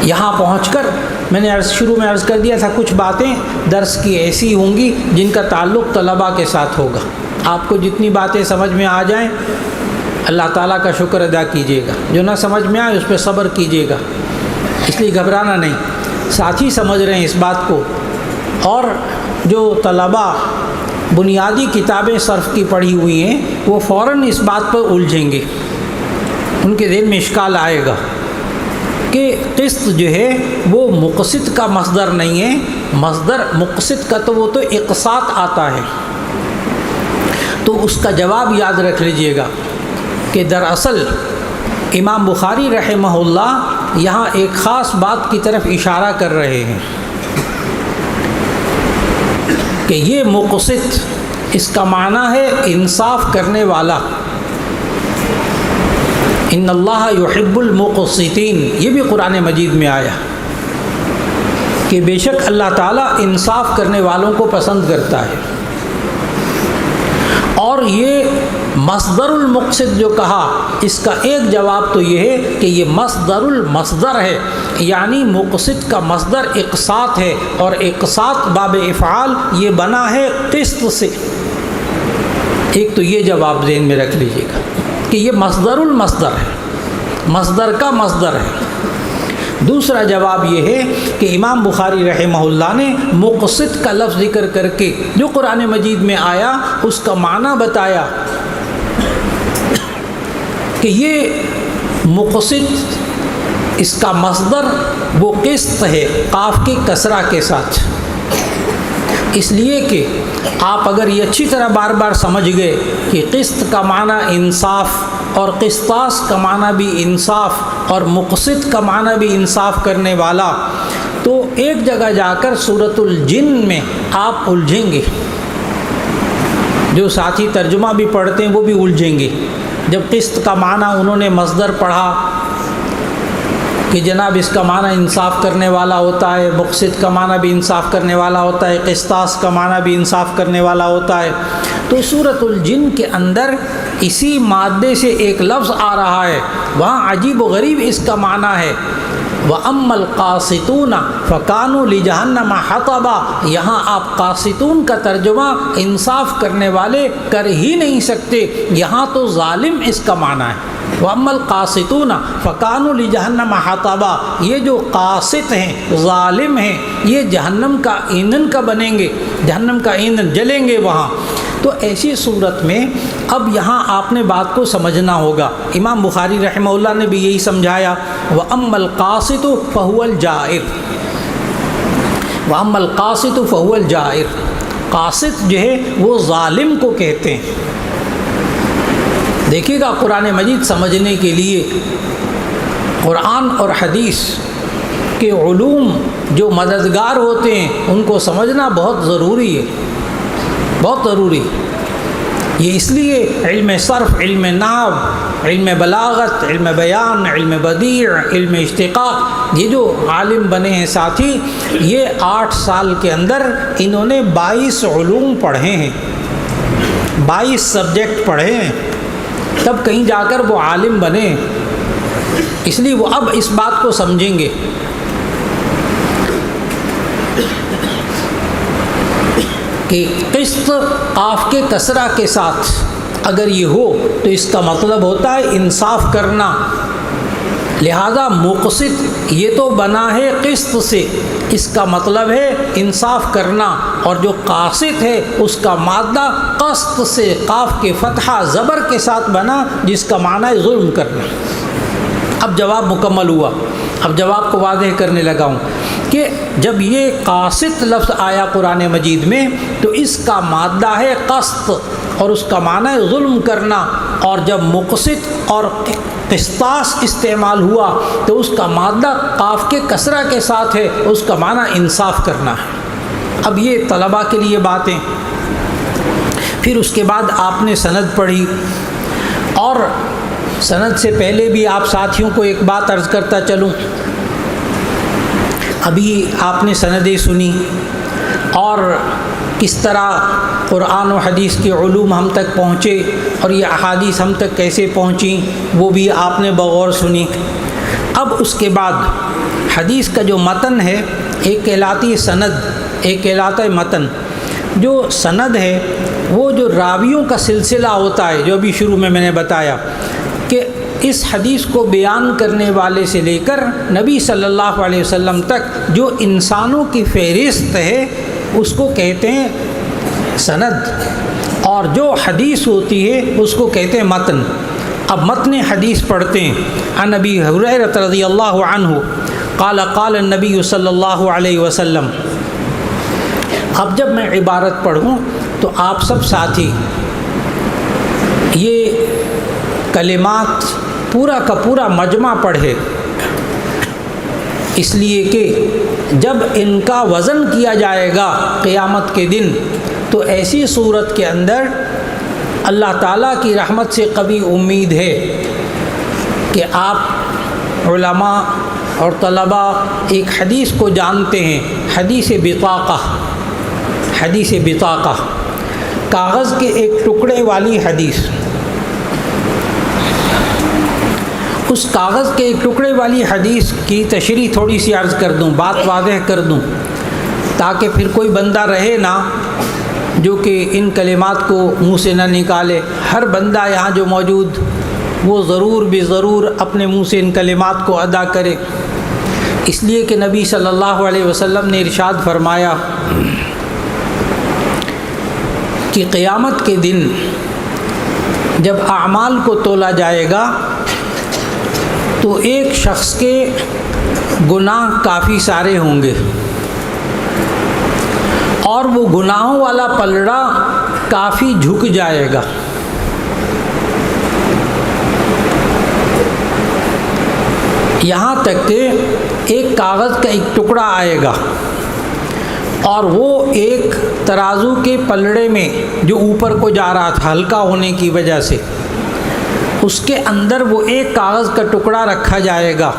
یہاں پہنچ کر میں نے شروع میں عرض کر دیا تھا کچھ باتیں درس کی ایسی ہوں گی جن کا تعلق طلباء کے ساتھ ہوگا، آپ کو جتنی باتیں سمجھ میں آ جائیں اللہ تعالیٰ کا شکر ادا کیجیے گا، جو نہ سمجھ میں آئے اس پہ صبر کیجیے گا، اس لیے گھبرانا نہیں، ساتھی سمجھ رہے ہیں اس بات کو، اور جو طلباء بنیادی کتابیں صرف کی پڑھی ہوئی ہیں وہ فوراً اس بات پر الجھیں گے، ان کے ذہن میں اشکال آئے گا کہ قسط جو ہے وہ مقسط کا مصدر نہیں ہے، مصدر مقسط کا تو وہ تو اقساط آتا ہے۔ تو اس کا جواب یاد رکھ لیجئے گا کہ دراصل امام بخاری رحمہ اللہ یہاں ایک خاص بات کی طرف اشارہ کر رہے ہیں کہ یہ مقسط اس کا معنی ہے انصاف کرنے والا، ان اللہ یحب المقسطین، یہ بھی قرآن مجید میں آیا کہ بے شک اللہ تعالیٰ انصاف کرنے والوں کو پسند کرتا ہے۔ اور یہ مصدر المقسط جو کہا اس کا ایک جواب تو یہ ہے کہ یہ مصدر المصدر ہے، یعنی مقسط کا مصدر اقساط ہے، اور اقساط باب افعال یہ بنا ہے قسط سے۔ ایک تو یہ جواب ذہن میں رکھ لیجیے گا کہ یہ مصدر المصدر ہے، مصدر کا مصدر ہے۔ دوسرا جواب یہ ہے کہ امام بخاری رحمہ اللہ نے مقسط کا لفظ ذکر کر کے جو قرآن مجید میں آیا اس کا معنی بتایا کہ یہ مقسط اس کا مصدر وہ قسط ہے، قاف کی کسرہ کے ساتھ، اس لیے کہ آپ اگر یہ اچھی طرح بار بار سمجھ گئے کہ قسط کا معنی انصاف اور قسطاس کا معنی بھی انصاف اور مقسط کا معنی بھی انصاف کرنے والا، تو ایک جگہ جا کر سورۃ الجن میں آپ الجھیں گے، جو ساتھی ترجمہ بھی پڑھتے ہیں وہ بھی الجھیں گے۔ جب قسط کا معنی انہوں نے مصدر پڑھا کہ جناب اس کا معنی انصاف کرنے والا ہوتا ہے، مقسط کا معنی بھی انصاف کرنے والا ہوتا ہے، قسطاس کا معنی بھی انصاف کرنے والا ہوتا ہے۔ تو سورۃ الجن کے اندر اسی مادے سے ایک لفظ آ رہا ہے، وہاں عجیب و غریب اس کا معنی ہے وَأَمَّا الْقَاسِطُونَ فَكَانُوا لِجَهَنَّمَ حَطَبًا۔ یہاں آپ قاسطون کا ترجمہ انصاف کرنے والے کر ہی نہیں سکتے، یہاں تو ظالم اس کا معنی ہے۔ وَأَمَّا الْقَاسِطُونَ فَكَانُوا لِجَهَنَّمَ حَطَبًا، یہ جو قاسط ہیں، ظالم ہیں، یہ جہنم کا ایندھن کا بنیں گے، جہنم کا ایندھن جلیں گے وہاں۔ تو ایسی صورت میں اب یہاں آپ نے بات کو سمجھنا ہوگا۔ امام بخاری رحمہ اللہ نے بھی یہی سمجھایا، وَأَمَّا الْقَاسِطُ فَهُوَ الْجَائِرُ، وَأَمَّا الْقَاسِطُ فَهُوَ الْجَائِرُ، قاسط جو ہے وہ ظالم کو کہتے ہیں۔ دیکھیے گا قرآن مجید سمجھنے کے لیے قرآن اور حدیث کے علوم جو مددگار ہوتے ہیں ان کو سمجھنا بہت ضروری ہے، بہت ضروری۔ یہ اس لیے علم صرف، علم نحو، علم بلاغت، علم بیان، علم بدیع، علم اشتقاق، یہ جو عالم بنے ہیں ساتھی، یہ 8 سال کے اندر انہوں نے 22 علوم پڑھے ہیں، 22 سبجیکٹ پڑھے ہیں، تب کہیں جا کر وہ عالم بنے۔ اس لیے وہ اب اس بات کو سمجھیں گے کہ قسط قاف کے کسرہ کے ساتھ اگر یہ ہو تو اس کا مطلب ہوتا ہے انصاف کرنا، لہذا مقسط یہ تو بنا ہے قسط سے، اس کا مطلب ہے انصاف کرنا، اور جو قاسط ہے اس کا مادہ قسط سے قاف کے فتحہ زبر کے ساتھ بنا، جس کا معنی ہے ظلم کرنا۔ اب جواب مکمل ہوا، اب جواب کو واضح کرنے لگا ہوں کہ جب یہ قاسط لفظ آیا قرآن مجید میں تو اس کا مادہ ہے قسط اور اس کا معنی ہے ظلم کرنا، اور جب مقسط اور قسطاس استعمال ہوا تو اس کا مادہ قاف کے کسرہ کے ساتھ ہے، اس کا معنی انصاف کرنا ہے۔ اب یہ طلباء کے لیے باتیں۔ پھر اس کے بعد آپ نے سند پڑھی، اور سند سے پہلے بھی آپ ساتھیوں کو ایک بات عرض کرتا چلوں، ابھی آپ نے سندیں سنی اور کس طرح قرآن و حدیث کے علوم ہم تک پہنچے اور یہ احادیث ہم تک کیسے پہنچیں وہ بھی آپ نے بغور سنی۔ اب اس کے بعد حدیث کا جو متن ہے، ایک کہلاتی ہے سند، ایک کہلاتا ہے متن۔ جو سند ہے وہ جو راویوں کا سلسلہ ہوتا ہے، جو ابھی شروع میں نے بتایا کہ اس حدیث کو بیان کرنے والے سے لے کر نبی صلی اللہ علیہ وسلم تک جو انسانوں کی فہرست ہے اس کو کہتے ہیں سند، اور جو حدیث ہوتی ہے اس کو کہتے ہیں متن۔ اب متن حدیث پڑھتے ہیں۔ عن ابی ہریرہ رضی اللہ عنہ قال قال النبی صلی اللہ علیہ وسلم۔ اب جب میں عبارت پڑھوں تو آپ سب ساتھی یہ کلمات پورا کا پورا مجمع پڑھے، اس لیے کہ جب ان کا وزن کیا جائے گا قیامت کے دن تو ایسی صورت کے اندر اللہ تعالیٰ کی رحمت سے قوی امید ہے کہ آپ علماء اور طلباء ایک حدیث کو جانتے ہیں، حدیث بطاقہ، حدیث بطاقہ، کاغذ کے ایک ٹکڑے والی حدیث۔ اس کاغذ کے ایک ٹکڑے والی حدیث کی تشریح تھوڑی سی عرض کر دوں، بات واضح کر دوں، تاکہ پھر کوئی بندہ رہے نہ جو کہ ان کلمات کو منہ سے نہ نکالے۔ ہر بندہ یہاں جو موجود وہ ضرور بے ضرور اپنے منہ سے ان کلمات کو ادا کرے، اس لیے کہ نبی صلی اللہ علیہ وسلم نے ارشاد فرمایا کہ قیامت کے دن جب اعمال کو تولا جائے گا تو ایک شخص کے گناہ کافی سارے ہوں گے، اور وہ گناہوں والا پلڑا کافی جھک جائے گا۔ یہاں تک کہ ایک کاغذ کا ایک ٹکڑا آئے گا اور وہ ایک ترازو کے پلڑے میں جو اوپر کو جا رہا تھا ہلکا ہونے کی وجہ سے، اس کے اندر وہ ایک کاغذ کا ٹکڑا رکھا جائے گا،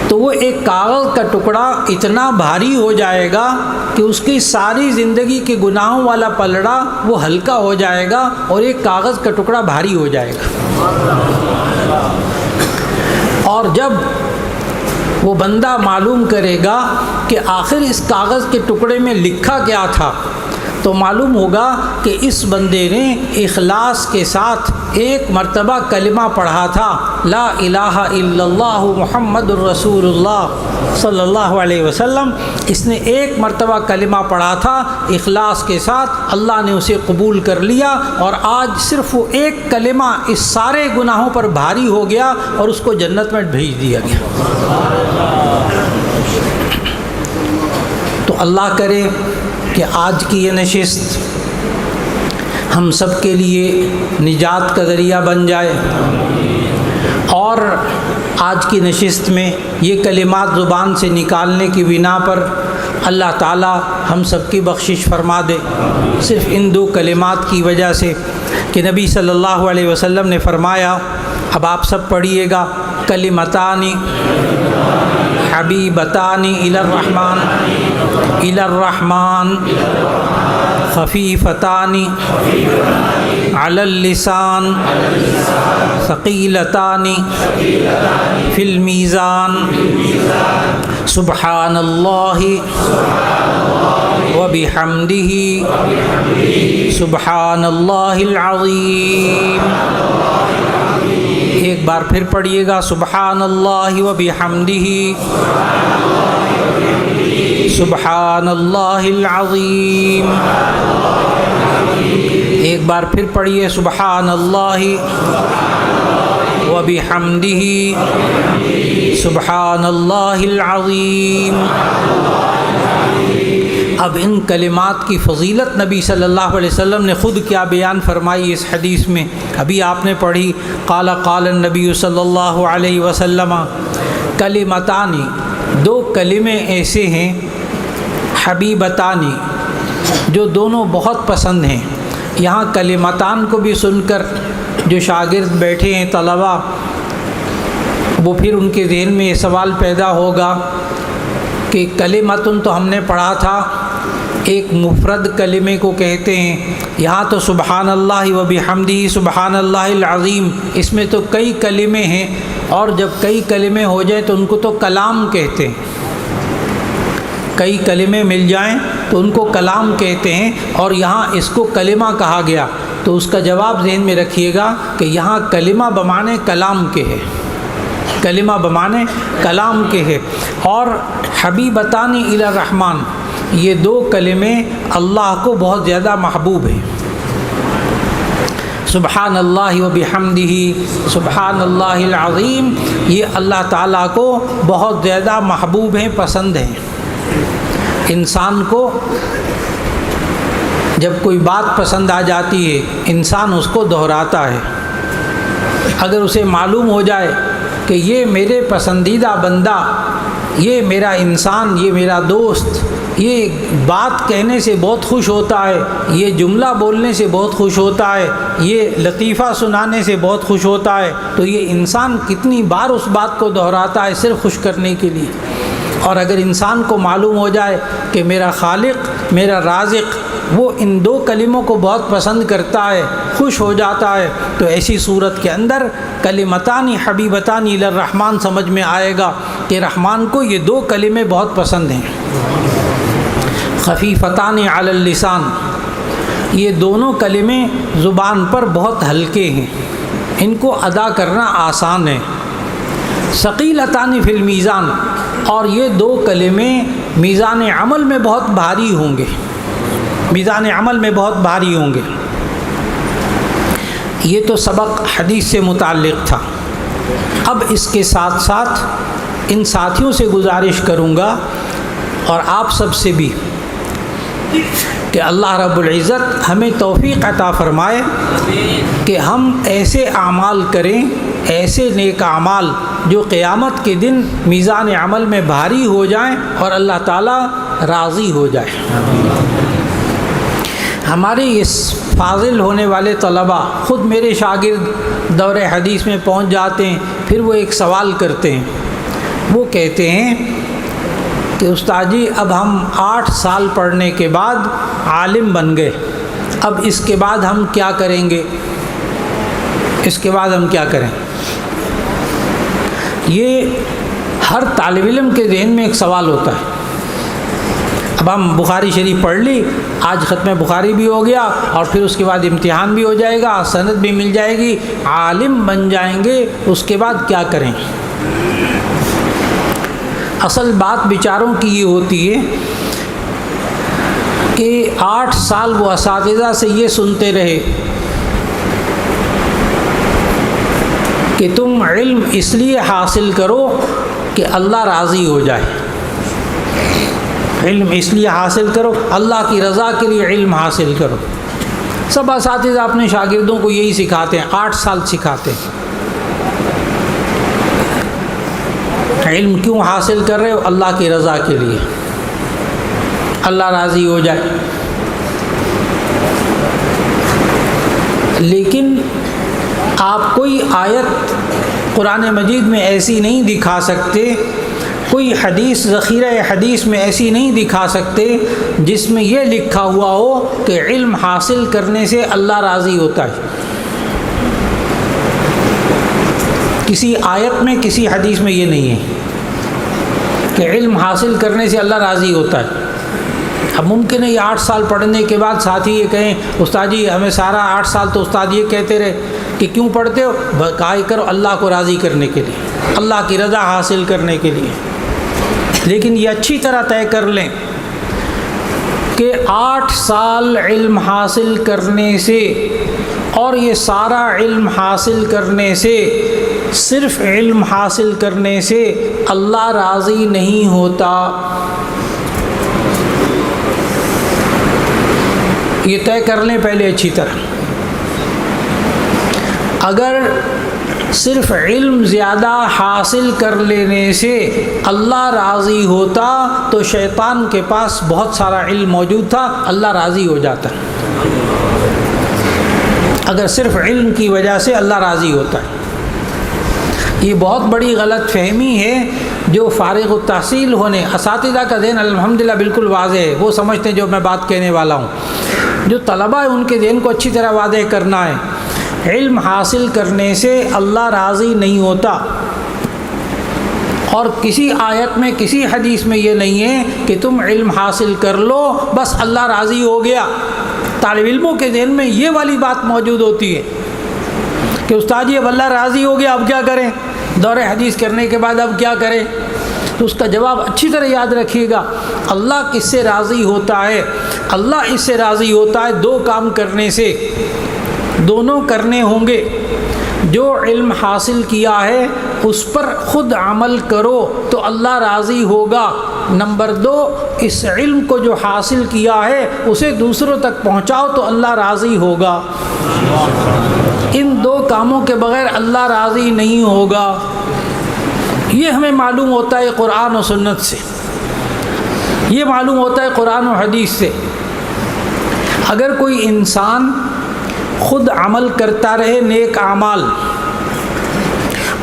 تو وہ ایک کاغذ کا ٹکڑا اتنا بھاری ہو جائے گا کہ اس کی ساری زندگی کے گناہوں والا پلڑا وہ ہلکا ہو جائے گا اور ایک کاغذ کا ٹکڑا بھاری ہو جائے گا۔ اور جب وہ بندہ معلوم کرے گا کہ آخر اس کاغذ کے ٹکڑے میں لکھا کیا تھا، تو معلوم ہوگا کہ اس بندے نے اخلاص کے ساتھ ایک مرتبہ کلمہ پڑھا تھا، لا الہ الا اللہ محمد الرسول اللہ صلی اللہ علیہ وسلم۔ اس نے ایک مرتبہ کلمہ پڑھا تھا اخلاص کے ساتھ، اللہ نے اسے قبول کر لیا، اور آج صرف وہ ایک کلمہ اس سارے گناہوں پر بھاری ہو گیا اور اس کو جنت میں بھیج دیا گیا۔ تو اللہ کرے کہ آج کی یہ نشست ہم سب کے لیے نجات کا ذریعہ بن جائے، اور آج کی نشست میں یہ کلمات زبان سے نکالنے کی بنا پر اللہ تعالی ہم سب کی بخشش فرما دے، صرف ان دو کلمات کی وجہ سے کہ نبی صلی اللہ علیہ وسلم نے فرمایا، اب آپ سب پڑھیے گا، کلمتانی حبیبتانی الی الرحمن خفیفتانی علی اللسان ثقیلتانی فی المیزان سبحان اللہ وبحمدہ سبحان اللہ العظیم۔ ایک بار پھر پڑھیے گا، سبحان اللہ وبحمدہ سبحان اللہ العظیم۔ ایک بار پھر پڑھیے، سبحان اللہ وبحمدہ سبحان اللہ العظیم۔ اب ان کلمات کی فضیلت نبی صلی اللہ علیہ وسلم نے خود کیا بیان فرمائی اس حدیث میں، ابھی آپ نے پڑھی، قال النبی صلی اللہ علیہ وسلم کلمتانی، دو کلمے ایسے ہیں، حبیبتانی، جو دونوں بہت پسند ہیں۔ یہاں کلمتان کو بھی سن کر جو شاگرد بیٹھے ہیں طلبہ، وہ پھر ان کے ذہن میں یہ سوال پیدا ہوگا کہ کلمتن تو ہم نے پڑھا تھا، ایک مفرد کلمے کو کہتے ہیں، یہاں تو سبحان اللہ وبحمدہ سبحان اللہ العظیم، اس میں تو کئی کلمے ہیں، اور جب کئی کلمے ہو جائیں تو ان کو تو کلام کہتے ہیں، کئی کلمے مل جائیں تو ان کو کلام کہتے ہیں، اور یہاں اس کو کلمہ کہا گیا، تو اس کا جواب ذہن میں رکھیے گا کہ یہاں کلمہ بمانے کلام کے ہے، کلمہ بمانے کلام کے ہے۔ اور حبیبتانی الی الرحمن، یہ دو کلمے اللہ کو بہت زیادہ محبوب ہیں، سبحان اللہ وبحمدہ سبحان اللہ العظیم، یہ اللہ تعالیٰ کو بہت زیادہ محبوب ہیں، پسند ہیں۔ انسان کو جب کوئی بات پسند آ جاتی ہے، انسان اس کو دہراتا ہے۔ اگر اسے معلوم ہو جائے کہ یہ میرے پسندیدہ بندہ، یہ میرا انسان، یہ میرا دوست، یہ بات کہنے سے بہت خوش ہوتا ہے، یہ جملہ بولنے سے بہت خوش ہوتا ہے، یہ لطیفہ سنانے سے بہت خوش ہوتا ہے، تو یہ انسان کتنی بار اس بات کو دہراتا ہے صرف خوش کرنے کے لیے۔ اور اگر انسان کو معلوم ہو جائے کہ میرا خالق، میرا رازق، وہ ان دو کلموں کو بہت پسند کرتا ہے، خوش ہو جاتا ہے، تو ایسی صورت کے اندر کلمتانی حبیبتانی الی الرحمن سمجھ میں آئے گا کہ رحمان کو یہ دو کلمے بہت پسند ہیں۔ خفیفتان علی اللسان، یہ دونوں کلمے زبان پر بہت ہلکے ہیں، ان کو ادا کرنا آسان ہے۔ ثقیلتان فی المیزان، اور یہ دو کلمے میزان عمل میں بہت بھاری ہوں گے، میزان عمل میں بہت بھاری ہوں گے۔ یہ تو سبق حدیث سے متعلق تھا۔ اب اس کے ساتھ ساتھ ان ساتھیوں سے گزارش کروں گا اور آپ سب سے بھی کہ اللہ رب العزت ہمیں توفیق عطا فرمائے کہ ہم ایسے اعمال کریں، ایسے نیک اعمال جو قیامت کے دن میزان عمل میں بھاری ہو جائیں اور اللہ تعالیٰ راضی ہو جائے۔ ہمارے اس فاضل ہونے والے طلباء، خود میرے شاگرد دور حدیث میں پہنچ جاتے ہیں، پھر وہ ایک سوال کرتے ہیں وہ کہتے ہیں کہ استاد جی اب ہم 8 سال پڑھنے کے بعد عالم بن گئے، اب اس کے بعد ہم کیا کریں گے؟ اس کے بعد ہم کیا کریں؟ یہ ہر طالب علم کے ذہن میں ایک سوال ہوتا ہے۔ اب ہم بخاری شریف پڑھ لی، آج ختم بخاری بھی ہو گیا اور پھر اس کے بعد امتحان بھی ہو جائے گا، سند بھی مل جائے گی، عالم بن جائیں گے، اس کے بعد کیا کریں؟ اصل بات بیچاروں کی یہ ہوتی ہے کہ 8 سال وہ اساتذہ سے یہ سنتے رہے کہ تم علم اس لیے حاصل کرو کہ اللہ راضی ہو جائے، علم اس لیے حاصل کرو، اللہ کی رضا کے لیے علم حاصل کرو۔ سب اساتذہ اپنے شاگردوں کو یہی سکھاتے ہیں، 8 سال سکھاتے ہیں۔ علم کیوں حاصل کر رہے ہو؟ اللہ کی رضا کے لیے، اللہ راضی ہو جائے۔ لیکن آپ کوئی آیت قرآن مجید میں ایسی نہیں دکھا سکتے، کوئی حدیث ذخیرہ حدیث میں ایسی نہیں دکھا سکتے جس میں یہ لکھا ہوا ہو کہ علم حاصل کرنے سے اللہ راضی ہوتا ہے۔ کسی آیت میں کسی حدیث میں یہ نہیں ہے کہ علم حاصل کرنے سے اللہ راضی ہوتا ہے۔ اب ممکن ہے یہ 8 سال پڑھنے کے بعد ساتھی یہ کہیں استاد جی ہمیں سارا 8 سال تو استاد یہ کہتے رہے کہ کیوں پڑھتے ہو؟ کہا کرو اللہ کو راضی کرنے کے لیے، اللہ کی رضا حاصل کرنے کے لیے۔ لیکن یہ اچھی طرح طے کر لیں کہ 8 سال علم حاصل کرنے سے اور یہ سارا علم حاصل کرنے سے، صرف علم حاصل کرنے سے اللہ راضی نہیں ہوتا۔ یہ طے کر لیں پہلے اچھی طرح۔ اگر صرف علم زیادہ حاصل کر لینے سے اللہ راضی ہوتا تو شیطان کے پاس بہت سارا علم موجود تھا، اللہ راضی ہو جاتا۔ اگر صرف علم کی وجہ سے اللہ راضی ہوتا ہے، یہ بہت بڑی غلط فہمی ہے جو فارغ التحصیل ہونے اساتذہ کا ذہن الحمدللہ بالکل واضح ہے، وہ سمجھتے ہیں جو میں بات کہنے والا ہوں۔ جو طلبہ ہے ان کے ذہن کو اچھی طرح واضح کرنا ہے، علم حاصل کرنے سے اللہ راضی نہیں ہوتا، اور کسی آیت میں کسی حدیث میں یہ نہیں ہے کہ تم علم حاصل کر لو بس اللہ راضی ہو گیا۔ طالب علموں کے ذہن میں یہ والی بات موجود ہوتی ہے کہ استاد جی اب اللہ راضی ہو گیا، اب کیا کریں؟ دور حدیث کرنے کے بعد اب کیا کریں؟ تو اس کا جواب اچھی طرح یاد رکھیے گا۔ اللہ کس سے راضی ہوتا ہے؟ اللہ اس سے راضی ہوتا ہے 2 کام کرنے سے، دونوں کرنے ہوں گے۔ جو علم حاصل کیا ہے اس پر خود عمل کرو تو اللہ راضی ہوگا۔ نمبر 2، اس علم کو جو حاصل کیا ہے اسے دوسروں تک پہنچاؤ تو اللہ راضی ہوگا۔ ان 2 کاموں کے بغیر اللہ راضی نہیں ہوگا۔ یہ ہمیں معلوم ہوتا ہے قرآن و سنت سے، یہ معلوم ہوتا ہے قرآن و حدیث سے۔ اگر کوئی انسان خود عمل کرتا رہے نیک اعمال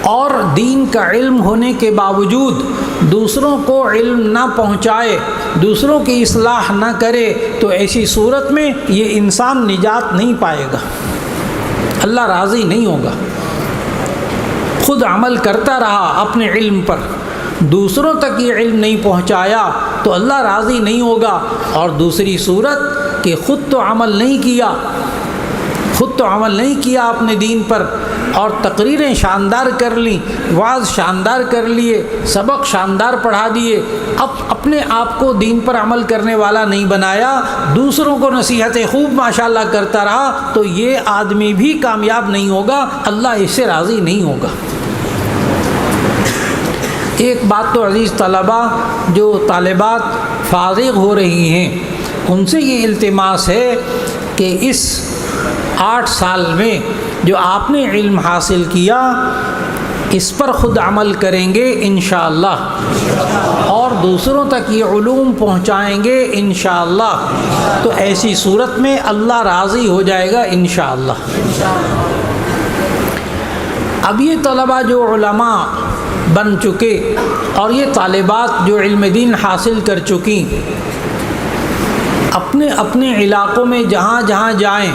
اور دین کا علم ہونے کے باوجود دوسروں کو علم نہ پہنچائے، دوسروں کی اصلاح نہ کرے، تو ایسی صورت میں یہ انسان نجات نہیں پائے گا، اللہ راضی نہیں ہوگا۔ خود عمل کرتا رہا اپنے علم پر، دوسروں تک یہ علم نہیں پہنچایا تو اللہ راضی نہیں ہوگا۔ اور دوسری صورت کہ خود تو عمل نہیں کیا اپنے دین پر، اور تقریریں شاندار کر لیں، وعظ شاندار کر لیے، سبق شاندار پڑھا دیے، اب اپنے آپ کو دین پر عمل کرنے والا نہیں بنایا، دوسروں کو نصیحتیں خوب ماشاءاللہ کرتا رہا، تو یہ آدمی بھی کامیاب نہیں ہوگا، اللہ اس سے راضی نہیں ہوگا۔ ایک بات تو عزیز طلبہ، جو طالبات فارغ ہو رہی ہیں ان سے یہ التماس ہے کہ اس 8 سال میں جو آپ نے علم حاصل کیا اس پر خود عمل کریں گے انشاءاللہ، اور دوسروں تک یہ علوم پہنچائیں گے انشاءاللہ، تو ایسی صورت میں اللہ راضی ہو جائے گا انشاءاللہ۔ اب یہ طلبہ جو علماء بن چکے اور یہ طالبات جو علم دین حاصل کر چکی اپنے اپنے علاقوں میں جہاں جہاں جائیں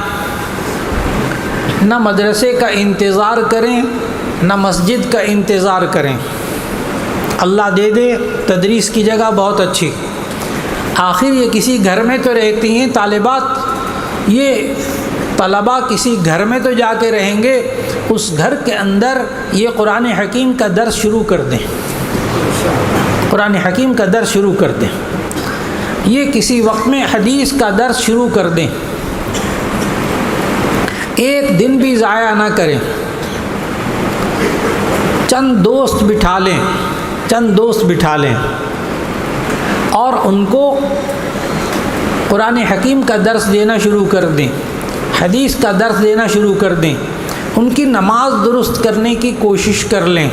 نہ مدرسے کا انتظار کریں نہ مسجد کا انتظار کریں. اللہ دے دے تدریس کی جگہ بہت اچھی، آخر یہ کسی گھر میں تو رہتی ہیں طالبات، یہ طلباء کسی گھر میں تو جا کے رہیں گے، اس گھر کے اندر یہ قرآن حکیم کا درس شروع کر دیں، قرآن حکیم کا درس شروع کر دیں، یہ کسی وقت میں حدیث کا درس شروع کر دیں، ایک دن بھی ضائع نہ کریں. چند دوست بٹھا لیں اور ان کو قرآن حکیم کا درس دینا شروع کر دیں، حدیث کا درس دینا شروع کر دیں، ان کی نماز درست کرنے کی کوشش کر لیں،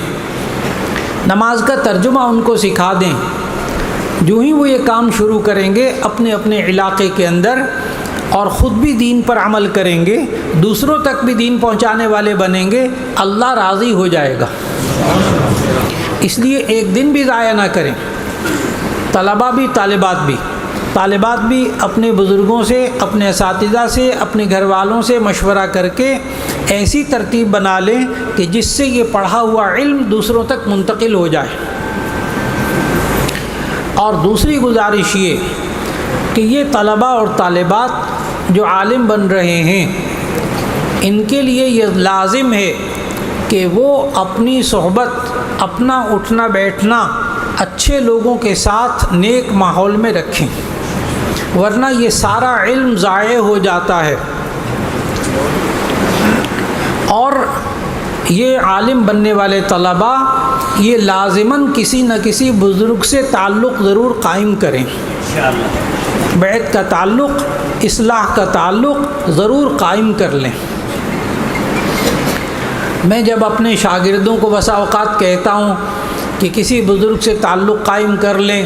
نماز کا ترجمہ ان کو سکھا دیں. جو ہی وہ یہ کام شروع کریں گے اپنے اپنے علاقے کے اندر اور خود بھی دین پر عمل کریں گے، دوسروں تک بھی دین پہنچانے والے بنیں گے، اللہ راضی ہو جائے گا. اس لیے ایک دن بھی ضائع نہ کریں. طلباء بھی طالبات بھی اپنے بزرگوں سے، اپنے اساتذہ سے، اپنے گھر والوں سے مشورہ کر کے ایسی ترتیب بنا لیں کہ جس سے یہ پڑھا ہوا علم دوسروں تک منتقل ہو جائے. اور دوسری گزارش یہ کہ یہ طلباء اور طالبات جو عالم بن رہے ہیں ان کے لیے یہ لازم ہے کہ وہ اپنی صحبت، اپنا اٹھنا بیٹھنا اچھے لوگوں کے ساتھ نیک ماحول میں رکھیں، ورنہ یہ سارا علم ضائع ہو جاتا ہے. اور یہ عالم بننے والے طلباء یہ لازماً کسی نہ کسی بزرگ سے تعلق ضرور قائم کریں، بیعت کا تعلق، اصلاح کا تعلق ضرور قائم کر لیں. میں جب اپنے شاگردوں کو بسا اوقات کہتا ہوں کہ کسی بزرگ سے تعلق قائم کر لیں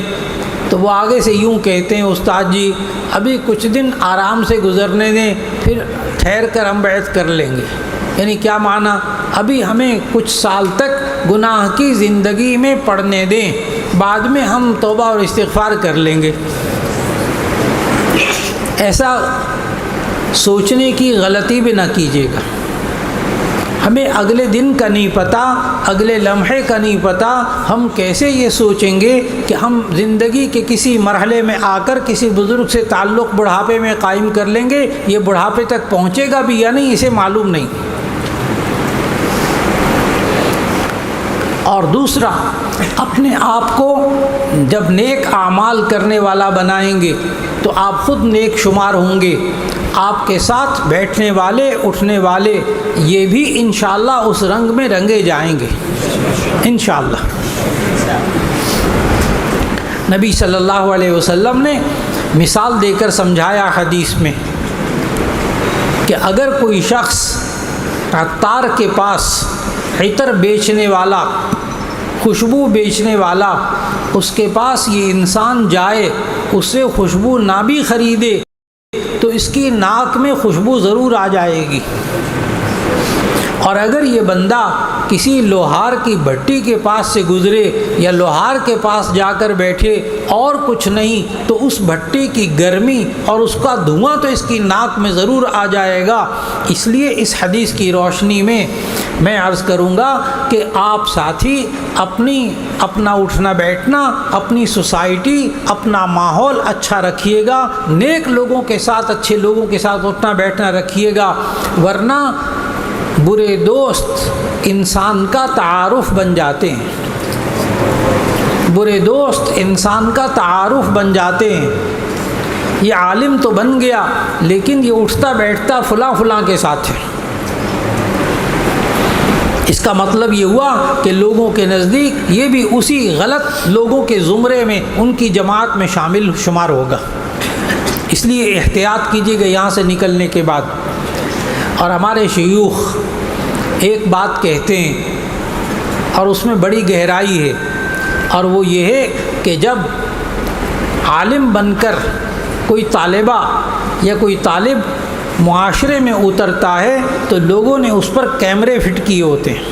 تو وہ آگے سے یوں کہتے ہیں، استاد جی ابھی کچھ دن آرام سے گزرنے دیں، پھر ٹھہر کر ہم بیعت کر لیں گے. یعنی کیا معنی؟ ابھی ہمیں کچھ سال تک گناہ کی زندگی میں پڑنے دیں، بعد میں ہم توبہ اور استغفار کر لیں گے. ایسا سوچنے کی غلطی بھی نہ کیجیے گا. ہمیں اگلے دن کا نہیں پتہ، اگلے لمحے کا نہیں پتہ، ہم کیسے یہ سوچیں گے کہ ہم زندگی کے کسی مرحلے میں آ کر کسی بزرگ سے تعلق بڑھاپے میں قائم کر لیں گے، یہ بڑھاپے تک پہنچے گا بھی یا نہیں اسے معلوم نہیں. اور دوسرا، اپنے آپ کو جب نیک اعمال کرنے والا بنائیں گے تو آپ خود نیک شمار ہوں گے، آپ کے ساتھ بیٹھنے والے، اٹھنے والے یہ بھی انشاءاللہ اس رنگ میں رنگے جائیں گے انشاءاللہ. نبی صلی اللہ علیہ وسلم نے مثال دے کر سمجھایا حدیث میں کہ اگر کوئی شخص عطار کے پاس عطر بیچنے والا، خوشبو بیچنے والا، اس کے پاس یہ انسان جائے، اس سے خوشبو نہ بھی خریدے تو اس کی ناک میں خوشبو ضرور آ جائے گی. اور اگر یہ بندہ کسی لوہار کی بھٹی کے پاس سے گزرے یا لوہار کے پاس جا کر بیٹھے اور کچھ نہیں تو اس بھٹی کی گرمی اور اس کا دھواں تو اس کی ناک میں ضرور آ جائے گا. اس لیے اس حدیث کی روشنی میں میں عرض کروں گا کہ آپ ساتھی اپنا اٹھنا بیٹھنا، اپنی سوسائٹی، اپنا ماحول اچھا رکھیے گا، نیک لوگوں کے ساتھ، اچھے لوگوں کے ساتھ اٹھنا بیٹھنا رکھیے گا، ورنہ برے دوست انسان کا تعارف بن جاتے ہیں. برے دوست انسان کا تعارف بن جاتے ہیں. یہ عالم تو بن گیا لیکن یہ اٹھتا بیٹھتا فلاں فلاں کے ساتھ ہے. اس کا مطلب یہ ہوا کہ لوگوں کے نزدیک یہ بھی اسی غلط لوگوں کے زمرے میں، ان کی جماعت میں شامل شمار ہوگا. اس لیے احتیاط کیجیے گا یہاں سے نکلنے کے بعد. اور ہمارے شیوخ ایک بات کہتے ہیں اور اس میں بڑی گہرائی ہے، اور وہ یہ ہے کہ جب عالم بن کر کوئی طالبہ یا کوئی طالب معاشرے میں اترتا ہے تو لوگوں نے اس پر کیمرے فٹ کیے ہوتے ہیں.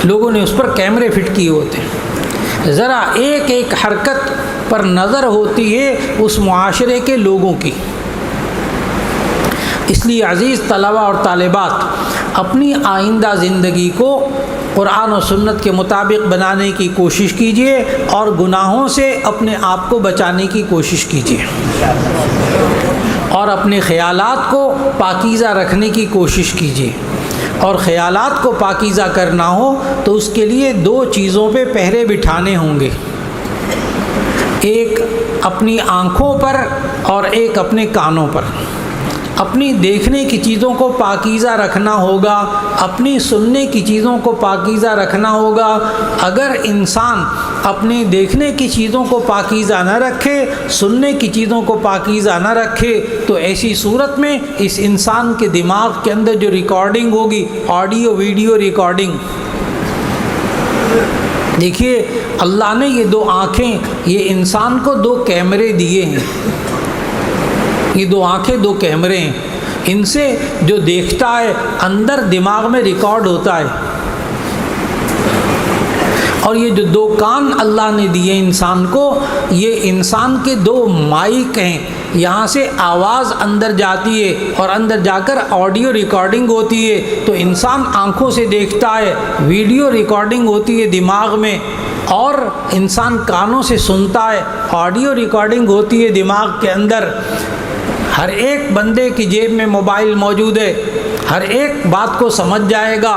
لوگوں نے اس پر کیمرے فٹ کیے ہوتے ہیں، ذرا ایک ایک حرکت پر نظر ہوتی ہے اس معاشرے کے لوگوں کی۔ اس لیے عزیز طلبہ اور طالبات، اپنی آئندہ زندگی کو قرآن و سنت کے مطابق بنانے کی کوشش کیجیے اور گناہوں سے اپنے آپ کو بچانے کی کوشش کیجیے، اور اپنے خیالات کو پاکیزہ رکھنے کی کوشش کیجیے۔ اور خیالات کو پاکیزہ کرنا ہو تو اس کے لیے دو چیزوں پہ پہرے بٹھانے ہوں گے، ایک اپنی آنکھوں پر اور ایک اپنے کانوں پر۔ اپنی دیکھنے کی چیزوں کو پاکیزہ رکھنا ہوگا، اپنی سننے کی چیزوں کو پاکیزہ رکھنا ہوگا۔ اگر انسان اپنی دیکھنے کی چیزوں کو پاکیزہ نہ رکھے، سننے کی چیزوں کو پاکیزہ نہ رکھے، تو ایسی صورت میں اس انسان کے دماغ کے اندر جو ریکارڈنگ ہوگی، آڈیو ویڈیو ریکارڈنگ، دیکھیے اللہ نے یہ دو آنکھیں، یہ انسان کو دو کیمرے دیے ہیں، یہ دو آنکھیں دو کیمرے ہیں، ان سے جو دیکھتا ہے اندر دماغ میں ریکارڈ ہوتا ہے۔ اور یہ جو دو کان اللہ نے دیے انسان کو، یہ انسان کے دو مائک ہیں، یہاں سے آواز اندر جاتی ہے اور اندر جا کر آڈیو ریکارڈنگ ہوتی ہے، تو انسان آنکھوں سے دیکھتا ہے، ویڈیو ریکارڈنگ ہوتی ہے دماغ میں، اور انسان کانوں سے سنتا ہے، آڈیو ریکارڈنگ ہوتی ہے دماغ کے اندر۔ ہر ایک بندے کی جیب میں موبائل موجود ہے، ہر ایک بات کو سمجھ جائے گا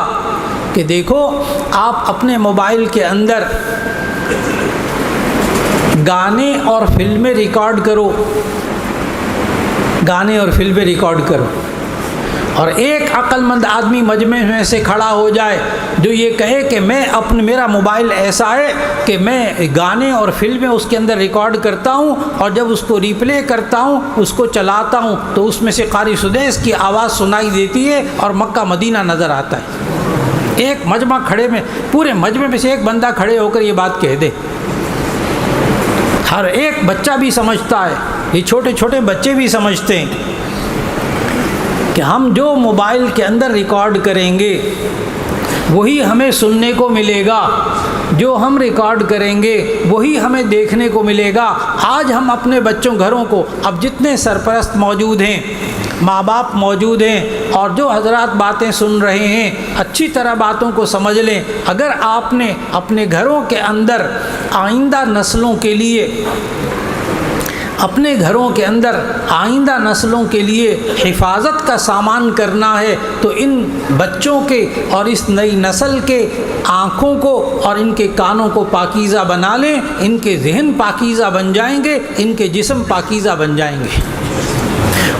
کہ دیکھو آپ اپنے موبائل کے اندر گانے اور فلمیں ریکارڈ کرو، گانے اور فلمیں ریکارڈ کرو، اور ایک عقل مند آدمی مجمع میں سے کھڑا ہو جائے جو یہ کہے کہ میرا موبائل ایسا ہے کہ میں گانے اور فلمیں اس کے اندر ریکارڈ کرتا ہوں، اور جب اس کو ریپلے کرتا ہوں، اس کو چلاتا ہوں، تو اس میں سے قاری سدیس کی آواز سنائی دیتی ہے اور مکہ مدینہ نظر آتا ہے۔ ایک مجمع کھڑے میں، پورے مجمع میں سے ایک بندہ کھڑے ہو کر یہ بات کہہ دے، ہر ایک بچہ بھی سمجھتا ہے، یہ چھوٹے چھوٹے بچے بھی سمجھتے ہیں کہ ہم جو موبائل کے اندر ریکارڈ کریں گے وہی ہمیں سننے کو ملے گا، جو ہم ریکارڈ کریں گے وہی ہمیں دیکھنے کو ملے گا۔ آج ہم اپنے بچوں گھروں کو، اب جتنے سرپرست موجود ہیں، ماں باپ موجود ہیں، اور جو حضرات باتیں سن رہے ہیں، اچھی طرح باتوں کو سمجھ لیں۔ اگر آپ نے اپنے گھروں کے اندر آئندہ نسلوں کے لیے، اپنے گھروں کے اندر آئندہ نسلوں کے لیے حفاظت کا سامان کرنا ہے، تو ان بچوں کے اور اس نئی نسل کے آنکھوں کو اور ان کے کانوں کو پاکیزہ بنا لیں، ان کے ذہن پاکیزہ بن جائیں گے، ان کے جسم پاکیزہ بن جائیں گے۔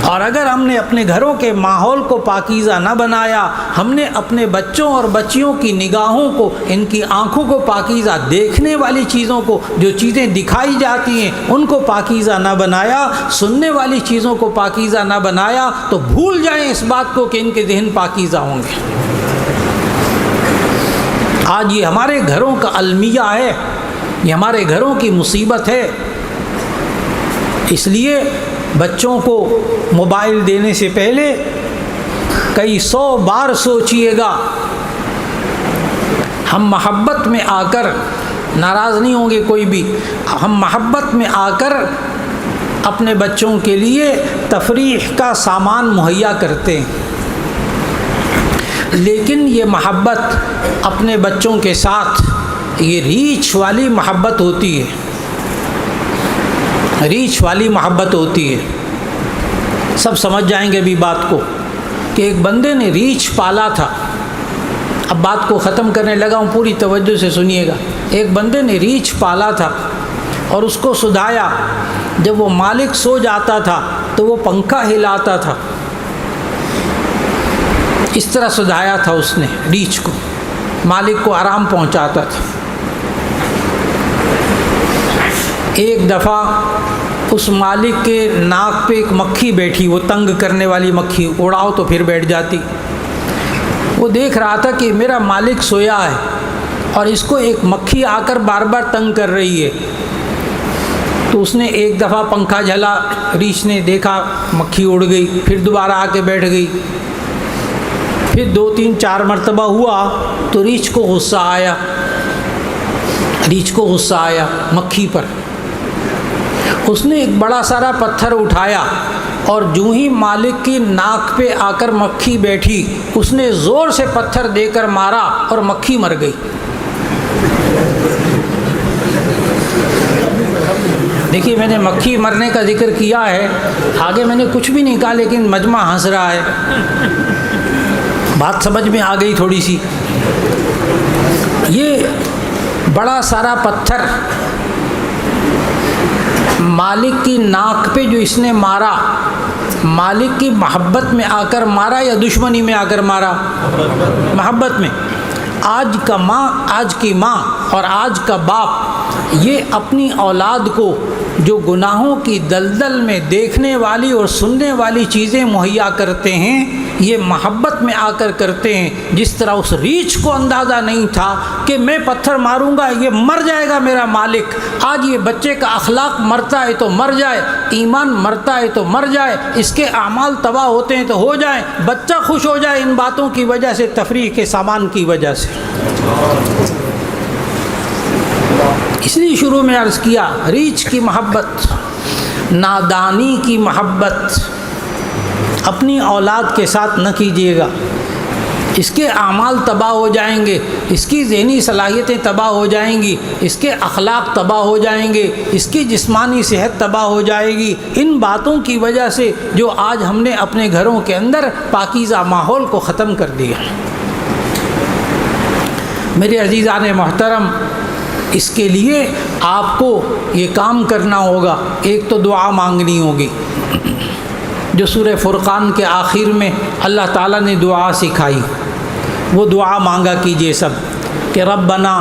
اور اگر ہم نے اپنے گھروں کے ماحول کو پاکیزہ نہ بنایا، ہم نے اپنے بچوں اور بچیوں کی نگاہوں کو، ان کی آنکھوں کو پاکیزہ، دیکھنے والی چیزوں کو، جو چیزیں دکھائی جاتی ہیں ان کو پاکیزہ نہ بنایا، سننے والی چیزوں کو پاکیزہ نہ بنایا، تو بھول جائیں اس بات کو کہ ان کے ذہن پاکیزہ ہوں گے۔ آج یہ ہمارے گھروں کا المیہ ہے، یہ ہمارے گھروں کی مصیبت ہے۔ اس لیے بچوں کو موبائل دینے سے پہلے کئی 100 بار سوچئے گا۔ ہم محبت میں آ کر، ناراض نہیں ہوں گے کوئی بھی، ہم محبت میں آ کر اپنے بچوں کے لیے تفریح کا سامان مہیا کرتے ہیں، لیکن یہ محبت اپنے بچوں کے ساتھ یہ ریچھ والی محبت ہوتی ہے، ریچھ والی محبت ہوتی ہے۔ سب سمجھ جائیں گے ابھی بات کو کہ ایک بندے نے ریچھ پالا تھا۔ اب بات کو ختم کرنے لگا ہوں، پوری توجہ سے سنیے گا۔ ایک بندے نے ریچھ پالا تھا اور اس کو سدھایا۔ جب وہ مالک سو جاتا تھا تو وہ پنکھا ہلاتا تھا، اس طرح سدھایا تھا اس نے ریچھ کو، مالک کو آرام پہنچاتا تھا۔ ایک دفعہ اس مالک کے ناک پہ ایک مکھی بیٹھی، وہ تنگ کرنے والی مکھی، اڑاؤ تو پھر بیٹھ جاتی۔ وہ دیکھ رہا تھا کہ میرا مالک سویا ہے اور اس کو ایک مکھی آ کر بار بار تنگ کر رہی ہے، تو اس نے ایک دفعہ پنکھا جھلا، ریچھ نے دیکھا مکھی اڑ گئی، پھر دوبارہ آ کے بیٹھ گئی۔ پھر 2-3-4 مرتبہ ہوا تو ریچھ کو غصہ آیا، ریچھ کو غصہ آیا مکھی پر۔ اس نے ایک بڑا سارا پتھر اٹھایا اور جو ہی مالک کی ناک پہ آ کر مکھی بیٹھی، اس نے زور سے پتھر دے کر مارا اور مکھی مر گئی۔ دیکھیے میں نے مکھی مرنے کا ذکر کیا ہے، آگے میں نے کچھ بھی نہیں کہا، لیکن مجمع ہنس رہا ہے، بات سمجھ میں آ گئی تھوڑی سی۔ یہ بڑا سارا پتھر مالک کی ناک پہ جو اس نے مارا، مالک کی محبت میں آ کر مارا یا دشمنی میں آ کر مارا؟ محبت میں۔ آج کی ماں اور آج کا باپ یہ اپنی اولاد کو جو گناہوں کی دلدل میں دیکھنے والی اور سننے والی چیزیں مہیا کرتے ہیں، یہ محبت میں آ کر کرتے ہیں۔ جس طرح اس ریچھ کو اندازہ نہیں تھا کہ میں پتھر ماروں گا یہ مر جائے گا میرا مالک، آج یہ بچے کا اخلاق مرتا ہے تو مر جائے، ایمان مرتا ہے تو مر جائے، اس کے اعمال تباہ ہوتے ہیں تو ہو جائیں، بچہ خوش ہو جائے ان باتوں کی وجہ سے، تفریح کے سامان کی وجہ سے۔ اس لیے شروع میں عرض کیا، ریچھ کی محبت، نادانی کی محبت اپنی اولاد کے ساتھ نہ کیجیے گا، اس کے اعمال تباہ ہو جائیں گے، اس کی ذہنی صلاحیتیں تباہ ہو جائیں گی، اس کے اخلاق تباہ ہو جائیں گے، اس کی جسمانی صحت تباہ ہو جائے گی، ان باتوں کی وجہ سے جو آج ہم نے اپنے گھروں کے اندر پاکیزہ ماحول کو ختم کر دیا۔ میرے عزیزان محترم، اس کے لیے آپ کو یہ کام کرنا ہوگا، ایک تو دعا مانگنی ہوگی، جو سورہ فرقان کے آخر میں اللہ تعالیٰ نے دعا سکھائی، وہ دعا مانگا کیجئے سب کہ ربنا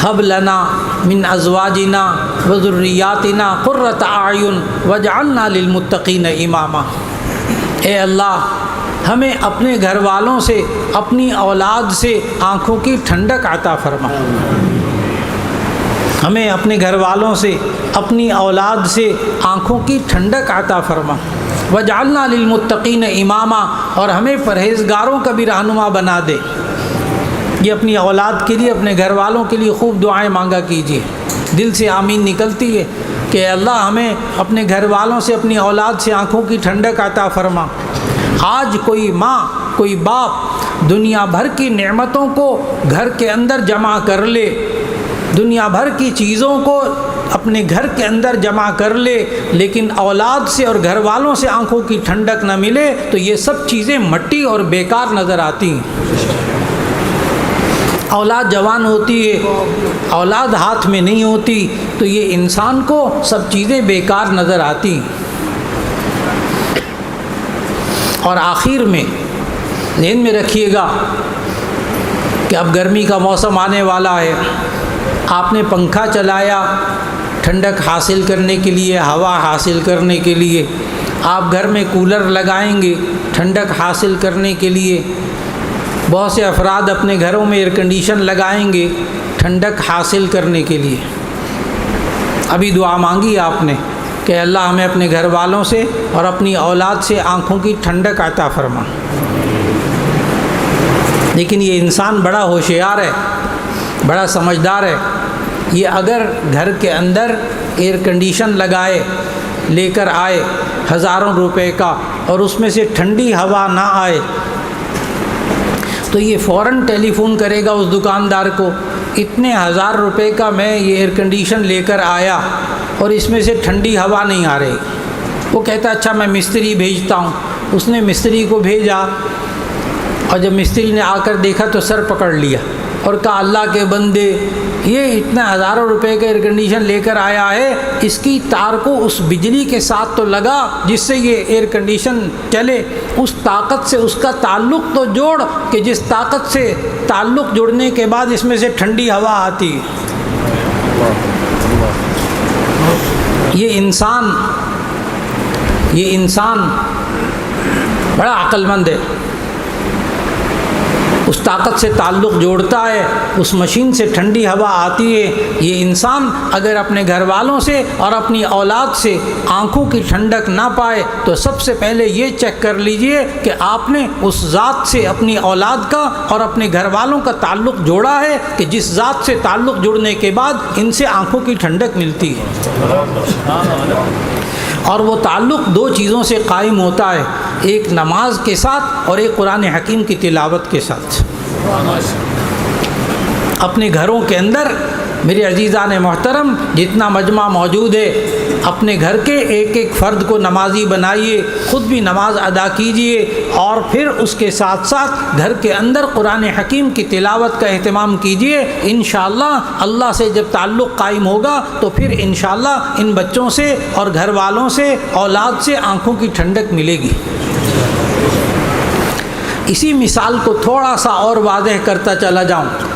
ہب لنا من ازواجنا وذریاتنا قرۃ اعین واجعلنا للمتقین اماما۔ اے اللہ، ہمیں اپنے گھر والوں سے، اپنی اولاد سے آنکھوں کی ٹھنڈک عطا فرما، ہمیں اپنے گھر والوں سے، اپنی اولاد سے آنکھوں کی ٹھنڈک عطا فرما، وجعلنا للمتقین اماما، اور ہمیں پرہیزگاروں کا بھی رہنما بنا دے۔ یہ اپنی اولاد کے لیے، اپنے گھر والوں کے لیے خوب دعائیں مانگا کیجیے، دل سے آمین نکلتی ہے کہ اے اللہ ہمیں اپنے گھر والوں سے، اپنی اولاد سے آنکھوں کی ٹھنڈک عطا فرما۔ آج کوئی ماں، کوئی باپ دنیا بھر کی نعمتوں کو گھر کے اندر جمع کر لے، دنیا بھر کی چیزوں کو اپنے گھر کے اندر جمع کر لے، لیکن اولاد سے اور گھر والوں سے آنکھوں کی ٹھنڈک نہ ملے تو یہ سب چیزیں مٹی اور بیکار نظر آتی ہیں۔ اولاد جوان ہوتی ہے، اولاد ہاتھ میں نہیں ہوتی تو یہ انسان کو سب چیزیں بیکار نظر آتی ہیں۔ اور آخر میں ذہن میں رکھیے گا کہ اب گرمی کا موسم آنے والا ہے، آپ نے پنکھا چلایا ٹھنڈک حاصل کرنے کے لیے، ہوا حاصل کرنے کے لیے، آپ گھر میں کولر لگائیں گے ٹھنڈک حاصل کرنے کے لیے، بہت سے افراد اپنے گھروں میں ایئر کنڈیشن لگائیں گے ٹھنڈک حاصل کرنے کے لیے۔ ابھی دعا مانگی آپ نے کہ اللہ ہمیں اپنے گھر والوں سے اور اپنی اولاد سے آنکھوں کی ٹھنڈک عطا فرما۔ لیکن یہ انسان بڑا ہوشیار ہے، بڑا سمجھدار ہے، یہ اگر گھر کے اندر ایئر کنڈیشن لگائے، لے کر آئے ہزاروں روپے کا، اور اس میں سے ٹھنڈی ہوا نہ آئے تو یہ فوراً ٹیلی فون کرے گا اس دکاندار کو، اتنے 1000 روپے کا میں یہ ایئر کنڈیشن لے کر آیا اور اس میں سے ٹھنڈی ہوا نہیں آ رہی۔ وہ کہتا اچھا میں مستری بھیجتا ہوں۔ اس نے مستری کو بھیجا، اور جب مستری نے آ کر دیکھا تو سر پکڑ لیا اور کہا اللہ کے بندے، یہ اتنا ہزاروں روپے کا ایئر کنڈیشن لے کر آیا ہے، اس کی تار کو اس بجلی کے ساتھ تو لگا جس سے یہ ایئر کنڈیشن چلے، اس طاقت سے اس کا تعلق تو جوڑ کہ جس طاقت سے تعلق جوڑنے کے بعد اس میں سے ٹھنڈی ہوا آتی ہے۔ یہ انسان بڑا عقل مند ہے۔ اس طاقت سے تعلق جوڑتا ہے، اس مشین سے ٹھنڈی ہوا آتی ہے۔ یہ انسان اگر اپنے گھر والوں سے اور اپنی اولاد سے آنکھوں کی ٹھنڈک نہ پائے تو سب سے پہلے یہ چیک کر لیجئے کہ آپ نے اس ذات سے اپنی اولاد کا اور اپنے گھر والوں کا تعلق جوڑا ہے کہ جس ذات سے تعلق جڑنے کے بعد ان سے آنکھوں کی ٹھنڈک ملتی ہے۔ اور وہ تعلق دو چیزوں سے قائم ہوتا ہے، ایک نماز کے ساتھ اور ایک قرآن حکیم کی تلاوت کے ساتھ۔ اپنے گھروں کے اندر میرے عزیزان محترم جتنا مجمع موجود ہے، اپنے گھر کے ایک ایک فرد کو نمازی بنائیے، خود بھی نماز ادا کیجئے، اور پھر اس کے ساتھ ساتھ گھر کے اندر قرآن حکیم کی تلاوت کا اہتمام کیجئے۔ انشاءاللہ اللہ سے جب تعلق قائم ہوگا تو پھر انشاءاللہ ان بچوں سے اور گھر والوں سے، اولاد سے آنکھوں کی ٹھنڈک ملے گی۔ اسی مثال کو تھوڑا سا اور واضح کرتا چلا جاؤں،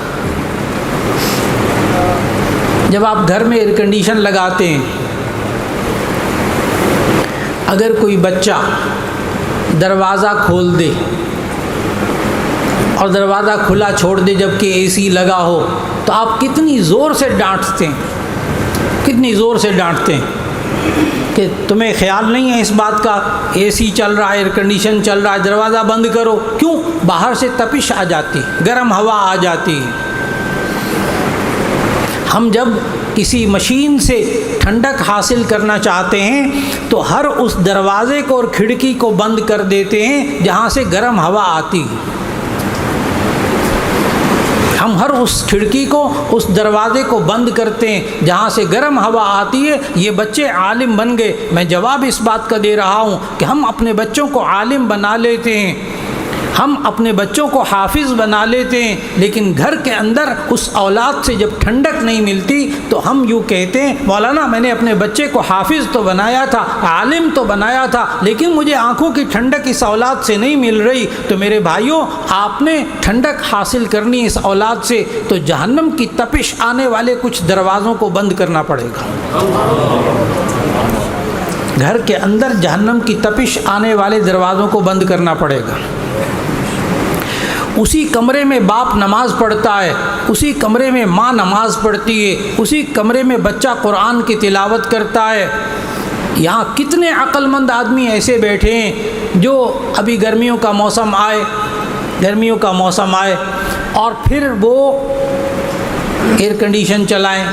جب آپ گھر میں ایئر کنڈیشن لگاتے ہیں، اگر کوئی بچہ دروازہ کھول دے اور دروازہ کھلا چھوڑ دے جبکہ اے سی لگا ہو تو آپ کتنی زور سے ڈانٹتے ہیں، کتنی زور سے ڈانٹتے ہیں کہ تمہیں خیال نہیں ہے اس بات کا، اے سی چل رہا ہے، ایئر کنڈیشن چل رہا ہے، دروازہ بند کرو۔ کیوں؟ باہر سے تپش آ جاتی، گرم ہوا آ جاتی ہے۔ ہم جب کسی مشین سے ٹھنڈک حاصل کرنا چاہتے ہیں تو ہر اس دروازے کو اور کھڑکی کو بند کر دیتے ہیں جہاں سے گرم ہوا آتی ہے۔ ہم ہر اس کھڑکی کو، اس دروازے کو بند کرتے ہیں جہاں سے گرم ہوا آتی ہے۔ یہ بچے عالم بن گئے۔ میں جواب اس بات کا دے رہا ہوں کہ ہم اپنے بچوں کو عالم بنا لیتے ہیں، ہم اپنے بچوں کو حافظ بنا لیتے ہیں، لیکن گھر کے اندر اس اولاد سے جب ٹھنڈک نہیں ملتی تو ہم یوں کہتے ہیں مولانا میں نے اپنے بچے کو حافظ تو بنایا تھا، عالم تو بنایا تھا، لیکن مجھے آنکھوں کی ٹھنڈک اس اولاد سے نہیں مل رہی۔ تو میرے بھائیوں، آپ نے ٹھنڈک حاصل کرنی اس اولاد سے تو جہنم کی تپش آنے والے کچھ دروازوں کو بند کرنا پڑے گا۔ گھر کے اندر جہنم کی تپش آنے والے دروازوں کو بند کرنا پڑے گا۔ اسی کمرے میں باپ نماز پڑھتا ہے، اسی کمرے میں ماں نماز پڑھتی ہے، اسی کمرے میں بچہ قرآن کی تلاوت کرتا ہے۔ یہاں کتنے عقل مند آدمی ایسے بیٹھے ہیں جو ابھی گرمیوں کا موسم آئے اور پھر وہ ایئر کنڈیشن چلائیں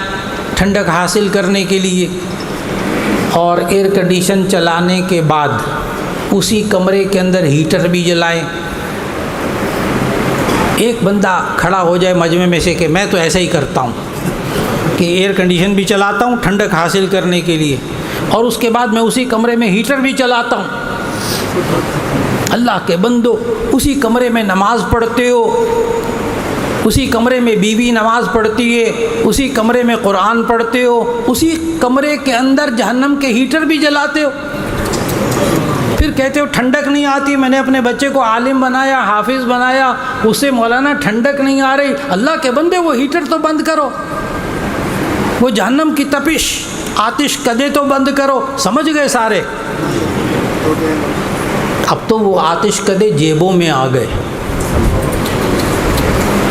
ٹھنڈک حاصل کرنے کے لیے، اور ایئر کنڈیشن چلانے کے بعد اسی کمرے کے اندر ہیٹر بھی جلائیں۔ ایک بندہ کھڑا ہو جائے مجمع میں سے کہ میں تو ایسا ہی کرتا ہوں کہ ایئر کنڈیشن بھی چلاتا ہوں ٹھنڈک حاصل کرنے کے لیے، اور اس کے بعد میں اسی کمرے میں ہیٹر بھی چلاتا ہوں۔ اللہ کے بندو، اسی کمرے میں نماز پڑھتے ہو، اسی کمرے میں بیوی نماز پڑھتی ہے، اسی کمرے میں قرآن پڑھتے ہو، اسی کمرے کے اندر جہنم کے ہیٹر بھی جلاتے ہو، پھر کہتے ہو ٹھنڈک نہیں آتی، میں نے اپنے بچے کو عالم بنایا، حافظ بنایا، اس سے مولانا ٹھنڈک نہیں آ رہی۔ اللہ کے بندے وہ ہیٹر تو بند کرو، وہ جہنم کی تپش آتش کدے تو بند کرو۔ سمجھ گئے سارے؟ اب تو وہ آتش کدے جیبوں میں آ گئے،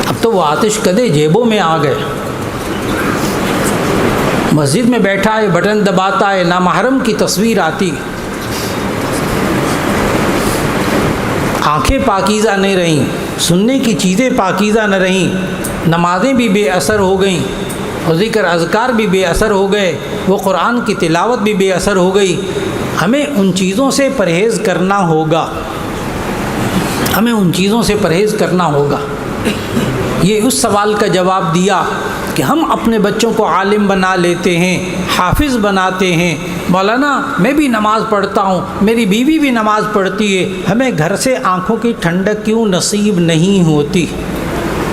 اب تو وہ آتش کدے جیبوں میں آ گئے۔ مسجد میں بیٹھا ہے، بٹن دباتا ہے، نامحرم کی تصویر آتی، آنکھیں پاکیزہ نہیں رہیں، سننے کی چیزیں پاکیزہ نہ رہیں، نمازیں بھی بے اثر ہو گئیں، اور ذکر اذکار بھی بے اثر ہو گئے، وہ قرآن کی تلاوت بھی بے اثر ہو گئی۔ ہمیں ان چیزوں سے پرہیز کرنا ہوگا، ہمیں ان چیزوں سے پرہیز کرنا ہوگا۔ یہ اس سوال کا جواب دیا کہ ہم اپنے بچوں کو عالم بنا لیتے ہیں، حافظ بناتے ہیں۔ مولانا میں بھی نماز پڑھتا ہوں، میری بیوی بھی نماز پڑھتی ہے، ہمیں گھر سے آنکھوں کی ٹھنڈک کیوں نصیب نہیں ہوتی؟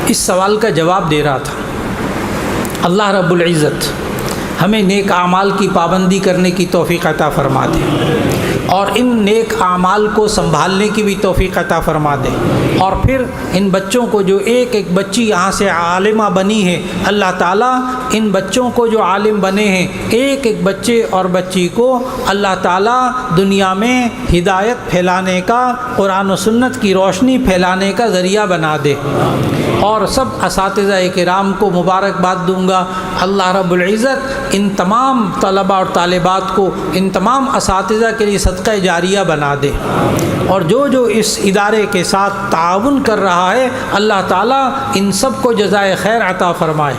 اس سوال کا جواب دے رہا تھا۔ اللہ رب العزت ہمیں نیک اعمال کی پابندی کرنے کی توفیق عطا فرما دے۔ اور ان نیک اعمال کو سنبھالنے کی بھی توفیق عطا فرما دے، اور پھر ان بچوں کو جو ایک ایک بچی یہاں سے عالمہ بنی ہے، اللہ تعالیٰ ان بچوں کو جو عالم بنے ہیں ایک ایک بچے اور بچی کو اللہ تعالیٰ دنیا میں ہدایت پھیلانے کا، قرآن و سنت کی روشنی پھیلانے کا ذریعہ بنا دے۔ اور سب اساتذہ کرام کو مبارکباد دوں گا، اللہ رب العزت ان تمام طلباء اور طالبات کو، ان تمام اساتذہ کے لیے صدقہ جاریہ بنا دے، اور جو جو اس ادارے کے ساتھ تعاون کر رہا ہے اللہ تعالیٰ ان سب کو جزائے خیر عطا فرمائے۔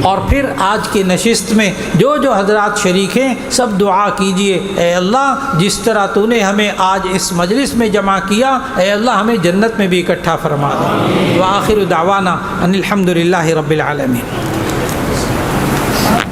اور پھر آج کی نشست میں جو جو حضرات شریک ہیں سب دعا کیجئے، اے اللہ جس طرح تو نے ہمیں آج اس مجلس میں جمع کیا، اے اللہ ہمیں جنت میں بھی اکٹھا فرما دے۔ وآخر دعوانا ان الحمد للہ رب العالمین۔